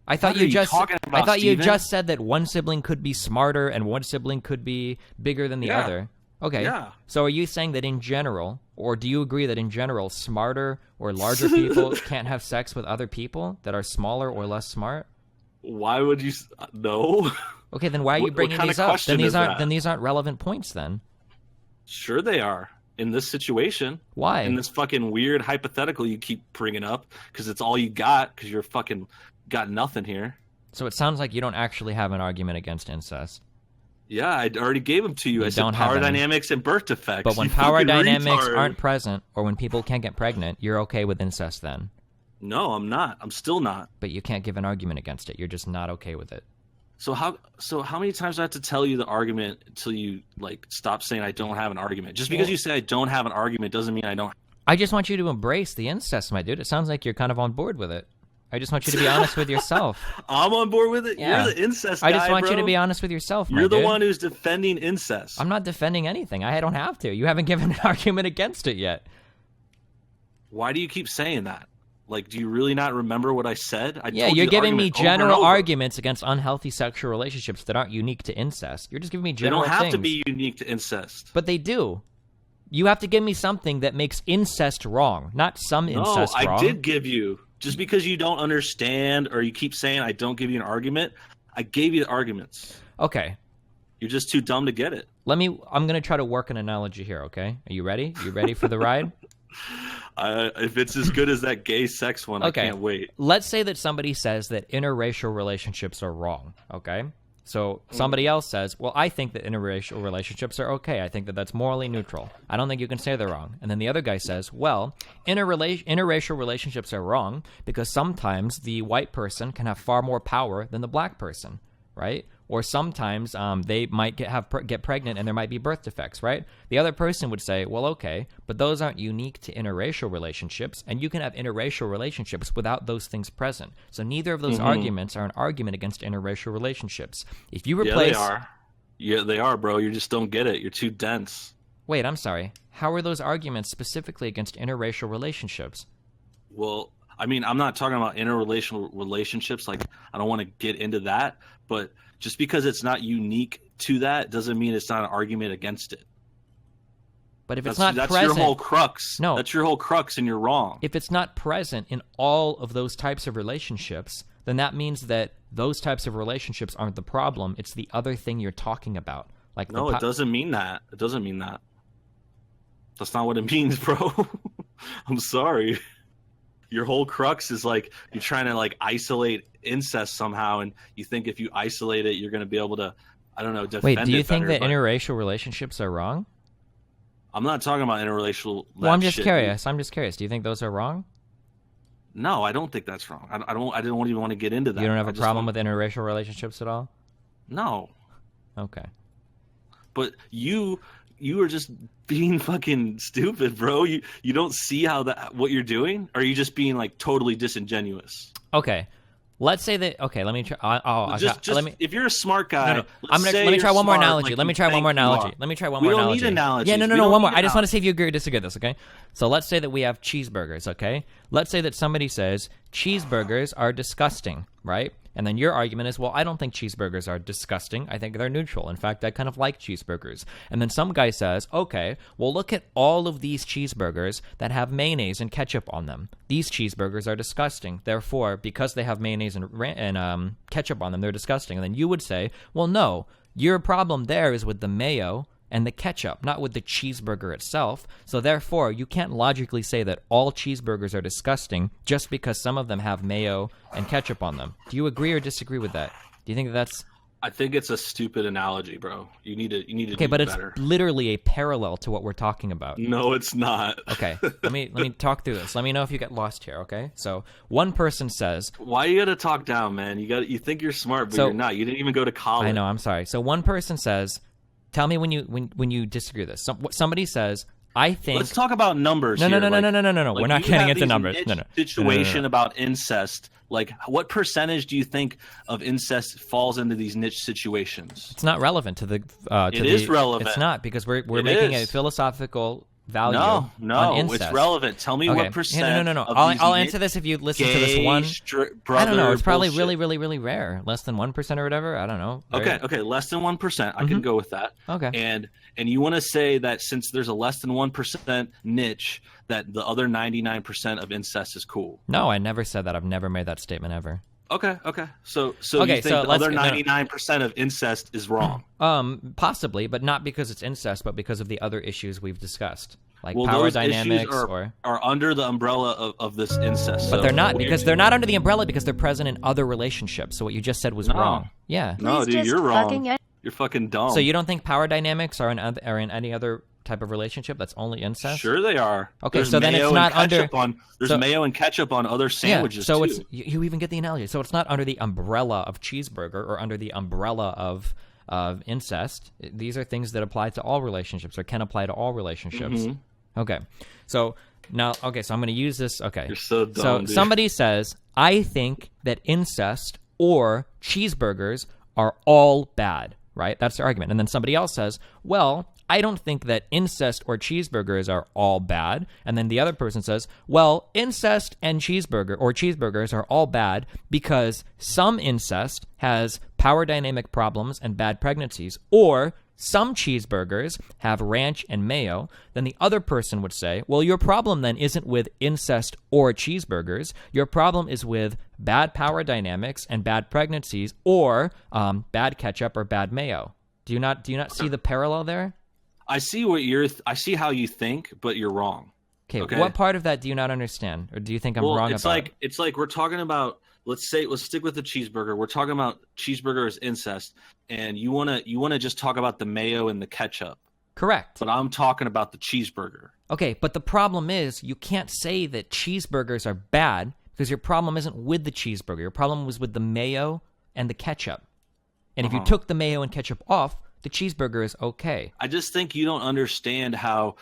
I thought What are you you just talking about, I thought you Steven? just said that one sibling could be smarter and one sibling could be bigger than the Yeah. other. Okay. Yeah. So are you saying that in general, or do you agree that in general smarter or larger people can't have sex with other people that are smaller or less smart? Why would you? No. Okay, then why are you What bringing kind these of up? question is that? Then these aren't relevant points then. Sure they are. In this situation. Why? In this fucking weird hypothetical you keep bringing up because it's all you got because you're fucking got nothing here. So it sounds like you don't actually have an argument against incest. Yeah, I already gave them to you. You I said don't have power any. dynamics and birth defects. But when You power fucking dynamics retard. aren't present, or when people can't get pregnant, you're okay with incest then. No, I'm not. I'm still not. But you can't give an argument against it. You're just not okay with it. So how many times do I have to tell you the argument until you like stop saying I don't have an argument? Just because you say I don't have an argument doesn't mean I don't. I just want you to embrace the incest, my dude. It sounds like you're kind of on board with it. I just want you to be honest with yourself. I'm on board with it. Yeah. You're the incest guy, I just want you bro. to be honest with yourself, my You're the dude. one who's defending incest. I'm not defending anything. I don't have to. You haven't given an argument against it yet. Why do you keep saying that? Like, do you really not remember what I said? Yeah, told you're you the giving me argument over and general over. arguments against unhealthy sexual relationships that aren't unique to incest. You're just giving me They general don't have things. to be unique to incest. But they do. You have to give me something that makes incest wrong, not some incest I wrong. did give you. Just because you don't understand or you keep saying I don't give you an argument, I gave you the arguments. Okay. You're just too dumb to get it. I'm going to try to work an analogy here, okay? Are you ready? You ready for the ride? If it's as good as that gay sex one, Okay. I can't wait. Let's say that somebody says that interracial relationships are wrong, okay? So somebody else says, well, I think that interracial relationships are okay. I think that that's morally neutral. I don't think you can say they're wrong. And then the other guy says, well, interracial relationships are wrong because sometimes the white person can have far more power than the black person, right? Or sometimes they might get pregnant and there might be birth defects, right? The other person would say, well, okay, but those aren't unique to interracial relationships, and you can have interracial relationships without those things present. So neither of those arguments are an argument against interracial relationships. If you replace... Yeah, they are. Yeah, they are, bro. You just don't get it. You're too dense. Wait, I'm sorry. How are those arguments specifically against interracial relationships? Well, I mean, I'm not talking about interrelational relationships. Like, I don't want to get into that, but just because it's not unique to that doesn't mean it's not an argument against it. But if it's not that's present... your whole crux. No. That's your whole crux, and you're wrong. If it's not present in all of those types of relationships, then that means that those types of relationships aren't the problem. It's the other thing you're talking about. Like No, it doesn't mean that. It doesn't mean that. That's not what it means, bro. I'm sorry. Your whole crux is like you're trying to like isolate incest somehow, and you think if you isolate it, you're going to be able to, I don't know, defend Wait, do you it think better, that but interracial relationships are wrong? I'm not talking about interrelational. Well, I'm that just shit. curious. Do you think those are wrong? No, I don't think that's wrong. I don't even want to get into that. You don't have I a just problem want- with interracial relationships at all? No, Okay. but you you are just being fucking stupid, bro. You don't see how what you're doing? Or are you just being like totally disingenuous? Okay. Let's say that. Okay, let me try. Let me. If you're a smart guy, No. Let me try one more analogy. Let me try one more analogy. We don't need analogies. Yeah, no, one more. I just want to see if you agree or disagree with this. Okay. So let's say that we have cheeseburgers. Okay. Let's say that somebody says cheeseburgers are disgusting, right? And then your argument is, well, I don't think cheeseburgers are disgusting. I think they're neutral. In fact, I kind of like cheeseburgers. And then some guy says, okay, well, look at all of these cheeseburgers that have mayonnaise and ketchup on them. These cheeseburgers are disgusting. Therefore, because they have mayonnaise and ketchup on them, they're disgusting. And then you would say, well, no, your problem there is with the mayo and the ketchup, not with the cheeseburger itself. So therefore, you can't logically say that all cheeseburgers are disgusting just because some of them have mayo and ketchup on them. Do you agree or disagree with that? Do you think that's... I think it's a stupid analogy, bro. You need to okay, do but better. It's literally a parallel to what we're talking about. No, it's not. Okay, let me talk through this. Let me know if you get lost here, okay? So one person says... Why you gotta talk down, man? You think you're smart, but you're not. You didn't even go to college. I know, I'm sorry. So one person says... Tell me when you disagree with this. Somebody says, I think... Let's talk about numbers. No. Like, We're not getting into numbers. Situation about incest. Like, what percentage do you think of incest falls into these niche situations? It's not relevant to the... It is relevant. It's not, because we're making a philosophical value on incest. It's relevant. Tell me what percent. No. I'll answer this if you listen to this one. I don't know. It's probably bullshit. really rare. Less than 1% or whatever. I don't know. Okay. Less than 1%. I can go with that. Okay. And you want to say that since there's a less than 1% niche, that the other 99% of incest is cool? No, I never said that. I've never made that statement ever. Okay. So you think the other 99% of incest is wrong? Possibly, but not because it's incest, but because of the other issues we've discussed, like well, power those dynamics are under the umbrella of this incest. But they're not, because they're not under the umbrella because they're present in other relationships. So what you just said was wrong. Yeah. No, dude, you're wrong. You're fucking dumb. So you don't think power dynamics are in any other type of relationship that's only incest? Sure they are. Okay, there's so then it's not under... There's mayo and ketchup on other sandwiches, so too. It's, you even get the analogy. So it's not under the umbrella of cheeseburger or under the umbrella of incest. These are things that apply to all relationships or can apply to all relationships. Mm-hmm. Okay, so now, so I'm going to use this. Okay, you're so dumb, so dude. Somebody says, I think that incest or cheeseburgers are all bad, right? That's the argument. And then somebody else says, well, I don't think that incest or cheeseburgers are all bad. And then the other person says, well, incest and cheeseburgers are all bad because some incest has power dynamic problems and bad pregnancies, or some cheeseburgers have ranch and mayo. Then the other person would say, well, your problem then isn't with incest or cheeseburgers. Your problem is with bad power dynamics and bad pregnancies, or bad ketchup or bad mayo. Do you not see the parallel there? I see I see how you think, but you're wrong. Okay. What part of that do you not understand, or do you think I'm wrong about? It's like we're talking about. Let's stick with the cheeseburger. We're talking about cheeseburger as incest, and you wanna just talk about the mayo and the ketchup. Correct. But I'm talking about the cheeseburger. Okay, but the problem is you can't say that cheeseburgers are bad because your problem isn't with the cheeseburger. Your problem was with the mayo and the ketchup. And if you took the mayo and ketchup off, the cheeseburger is okay. I just think you don't understand how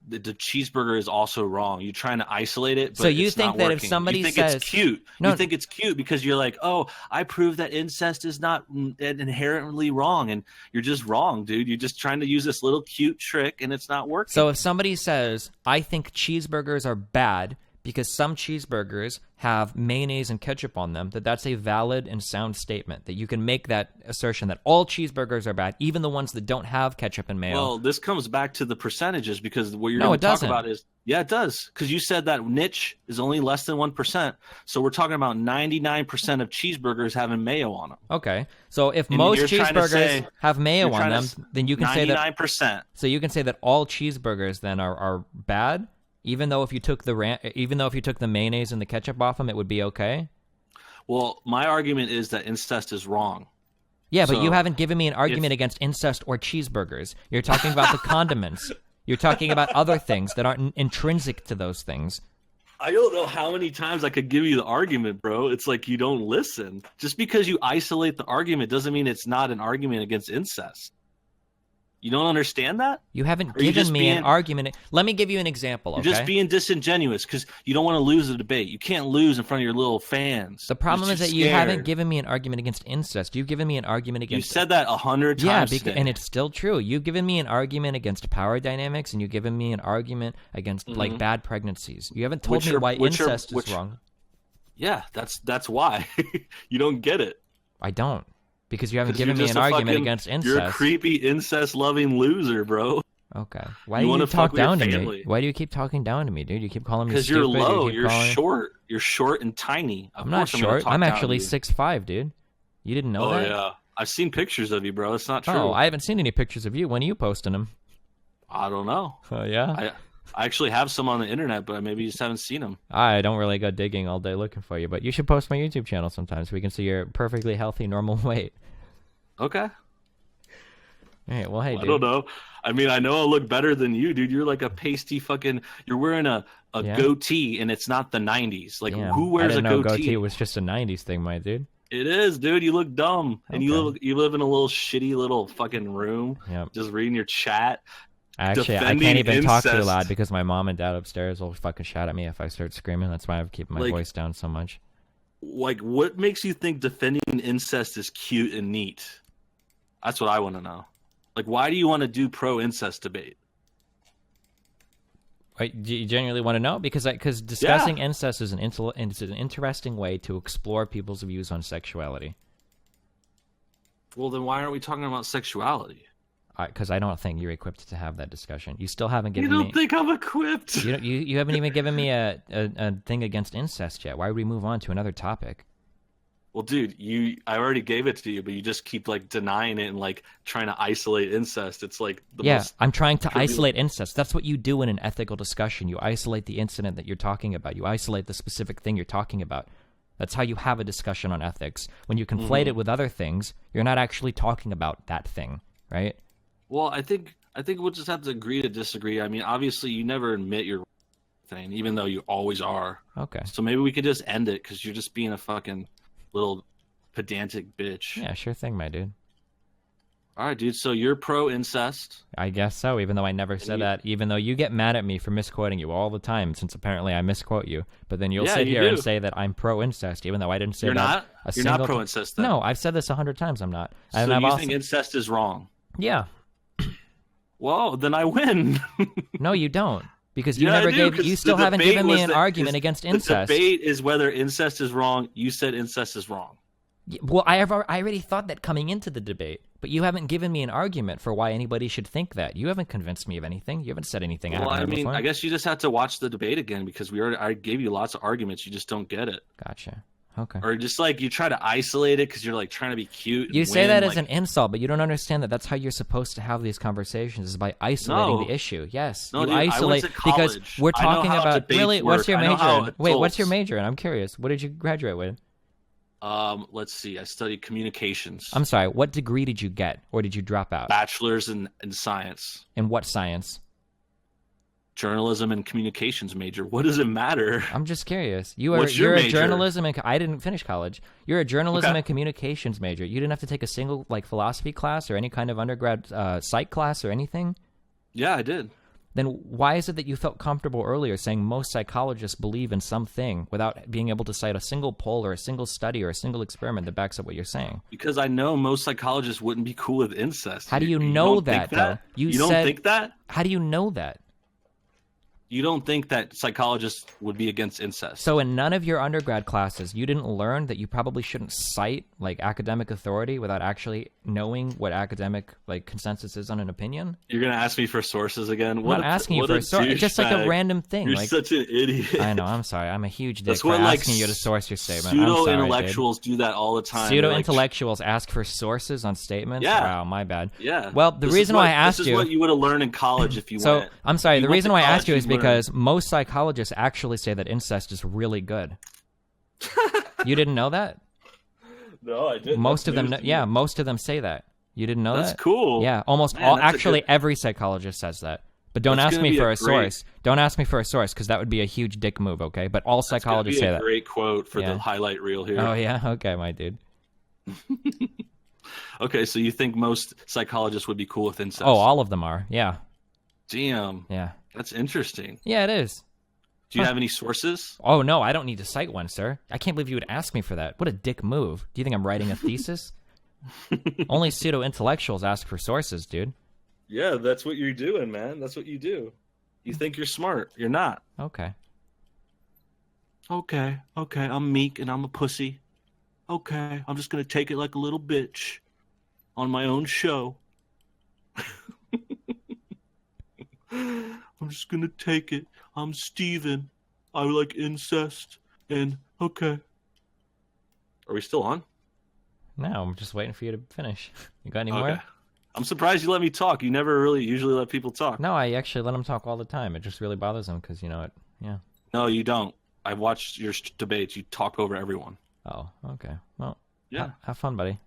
the cheeseburger is also wrong. You're trying to isolate it, but so you it's think not that working. If somebody you think says it's cute, you think it's cute because you're like, oh, I proved that incest is not inherently wrong, and you're just wrong, dude. You're just trying to use this little cute trick, and it's not working. So if somebody says, I think cheeseburgers are bad because some cheeseburgers have mayonnaise and ketchup on them, that's a valid and sound statement, that you can make that assertion that all cheeseburgers are bad, even the ones that don't have ketchup and mayo. Well, this comes back to the percentages, because what you're going to talk about is, yeah, it does, because you said that niche is only less than 1%. So we're talking about 99% of cheeseburgers having mayo on them. Okay, so if most cheeseburgers have mayo on them, then you can say that 99%. So you can say that all cheeseburgers then are bad. Even though if you took the mayonnaise and the ketchup off them, it would be okay? Well, my argument is that incest is wrong. Yeah, but you haven't given me an argument against incest or cheeseburgers. You're talking about the condiments. You're talking about other things that aren't intrinsic to those things. I don't know how many times I could give you the argument, bro. It's like you don't listen. Just because you isolate the argument doesn't mean it's not an argument against incest. You don't understand that? You haven't Or you given just me an argument. Let me give you an example, okay? You're just being disingenuous because you don't want to lose the debate. You can't lose in front of your little fans. The problem is You're that too you haven't scared. given me an argument against incest. You've given me an argument You against... said that 100 times today. and it's still true. You've given me an argument against power dynamics, and you've given me an argument against like bad pregnancies. You haven't told me why incest is wrong. Yeah, that's why. You don't get it. I don't. Because you haven't 'Cause given you're me just an a argument fucking- against incest. You're a creepy incest-loving loser, bro. Okay. Why You do wanna you talk fuck with your down to me? family. Why do you keep talking down to me, dude? You keep calling me Because stupid. you're low. You keep You're calling... short. You're short and tiny. I'm not short. I'm actually 6'5", dude. You didn't know that? Oh, yeah. I've seen pictures of you, bro. It's not true. Oh, I haven't seen any pictures of you. When are you posting them? I don't know. Oh, yeah? I actually have some on the internet, but maybe you just haven't seen them. I don't really go digging all day looking for you, but you should post my YouTube channel sometimes so we can see your perfectly healthy, normal weight. Okay. All right, well, hey, dude. I don't know. I mean, I know I look better than you, dude. You're like a pasty fucking... You're wearing a Yeah. goatee, and it's not the 90s. Like, Damn, who wears I didn't a know goatee? was just a 90s thing, my dude. It is, dude. You look dumb. And Okay. you live in a little shitty little fucking room, Yep. just reading your chat. Actually, I defending can't even talk too incest. loud because my mom and dad upstairs will fucking shout at me if I start screaming. That's why I've kept my Like- voice down so much. Like, what makes you think defending incest is cute and neat? That's what I want to know. Like, why do you want to do pro-incest debate? Wait, do you genuinely want to know? Because discussing incest is it's an interesting way to explore people's views on sexuality. Well, then why aren't we talking about sexuality? Because I don't think you're equipped to have that discussion. You still haven't You given don't me... think I'm equipped? You haven't even given me a thing against incest yet. Why would we move on to another topic? Well, dude, I already gave it to you, but you just keep like denying it and like trying to isolate incest. It's like the most... I'm trying to trivial- isolate incest. That's what you do in an ethical discussion. You isolate the incident that you're talking about. You isolate the specific thing you're talking about. That's how you have a discussion on ethics. When you conflate it with other things, you're not actually talking about that thing, right? Well, I think we'll just have to agree to disagree. I mean, obviously, you never admit your thing, even though you always are. Okay. So maybe we could just end it because you're just being a fucking little pedantic bitch. Yeah, sure thing, my dude. All right, dude. So you're pro-incest. I guess so, even though I never said that. Even though you get mad at me for misquoting you all the time, since apparently I misquote you. But then you'll Yeah, sit you here and do. say that I'm pro-incest, even though I didn't say You're that not? a You're not single pro-incest, then? No, I've said this 100 times. I'm not. So And I've you also... think incest is wrong? Yeah. Well, then I win. No, you don't. Because you Yeah, I never do, gave... 'cause You the still haven't debate given me was an that- argument against incest. The debate is whether incest is wrong. You said incest is wrong. Well, I already thought that coming into the debate, but you haven't given me an argument for why anybody should think that. You haven't convinced me of anything. You haven't said anything I Well, haven't I heard mean, before. I guess you just have to watch the debate again because I gave you lots of arguments. You just don't get it. Gotcha. Okay. Or just like you try to isolate it because you're like trying to be cute. and You say win, that as like- an insult, but you don't understand that that's how you're supposed to have these conversations, is by isolating No. the issue. Yes, No, you dude, I went isolate to because college. we're I know talking how about debates really. What's work. your I know major? how in? Wait, what's your adults- major? in? I'm curious. What did you graduate with? Let's see. I studied communications. I'm sorry. What degree did you get, or did you drop out? Bachelor's in science, In what science? journalism and communications major. What does it matter? I'm just curious. What's your you're a major? journalism and I didn't finish college. You're a journalism Okay. and communications major. You didn't have to take a single like philosophy class or any kind of undergrad psych class or anything. Yeah, I did. Then why is it that you felt comfortable earlier saying most psychologists believe in something without being able to cite a single poll or a single study or a single experiment that backs up what you're saying? Because I know most psychologists wouldn't be cool with incest. How do you know don't think that, though? You don't said- think that? How do you know that? You don't think that psychologists would be against incest? So in none of your undergrad classes, you didn't learn that you probably shouldn't cite like academic authority without actually knowing what academic like consensus is on an opinion? You're gonna ask me for sources again? I'm not asking you for a source. It's just like a random thing. You're like, such an idiot. I know. I'm sorry. I'm a huge dick That's for what like asking you to source your statement. I'm sorry, pseudo dude. intellectuals do that all the time. They're like, Pseudo-intellectuals ask for sources on statements? Yeah. Wow, my bad. Yeah. Well, the This is reason why I what- asked this you... is what you would have learned in college if you So, went. I'm sorry, You the went reason to why I asked college, you is learned. because most psychologists actually say that incest is really good. You didn't know that? No, I didn't. Most That's of them, news to yeah, me. most of them say that. You didn't know That's that? cool. Yeah, almost Man, all. that's a Actually, good- every psychologist says that. But don't That's ask gonna me be for a a great- source. Don't ask me for a source because that would be a huge dick move. Okay, but all It's gonna psychologists be say a that. great quote for Yeah. the highlight reel here. Oh yeah, okay, my dude. Okay, so you think most psychologists would be cool with incest? Oh, all of them are. Yeah. Damn. Yeah. That's interesting. Yeah, it is. Do you have any sources? Oh, no, I don't need to cite one, sir. I can't believe you would ask me for that. What a dick move. Do you think I'm writing a thesis? Only pseudo-intellectuals ask for sources, dude. Yeah, that's what you're doing, man. That's what you do. You think you're smart. You're not. Okay. Okay, I'm meek and I'm a pussy. Okay, I'm just going to take it like a little bitch on my own show. I'm just going to take it. I'm Steven. I like incest. And, okay. Are we still on? No, I'm just waiting for you to finish. You got any more? I'm surprised you let me talk. You never really usually let people talk. No, I actually let them talk all the time. It just really bothers them because, yeah. No, you don't. I watched your debates. You talk over everyone. Oh, okay. Well, yeah. Have fun, buddy.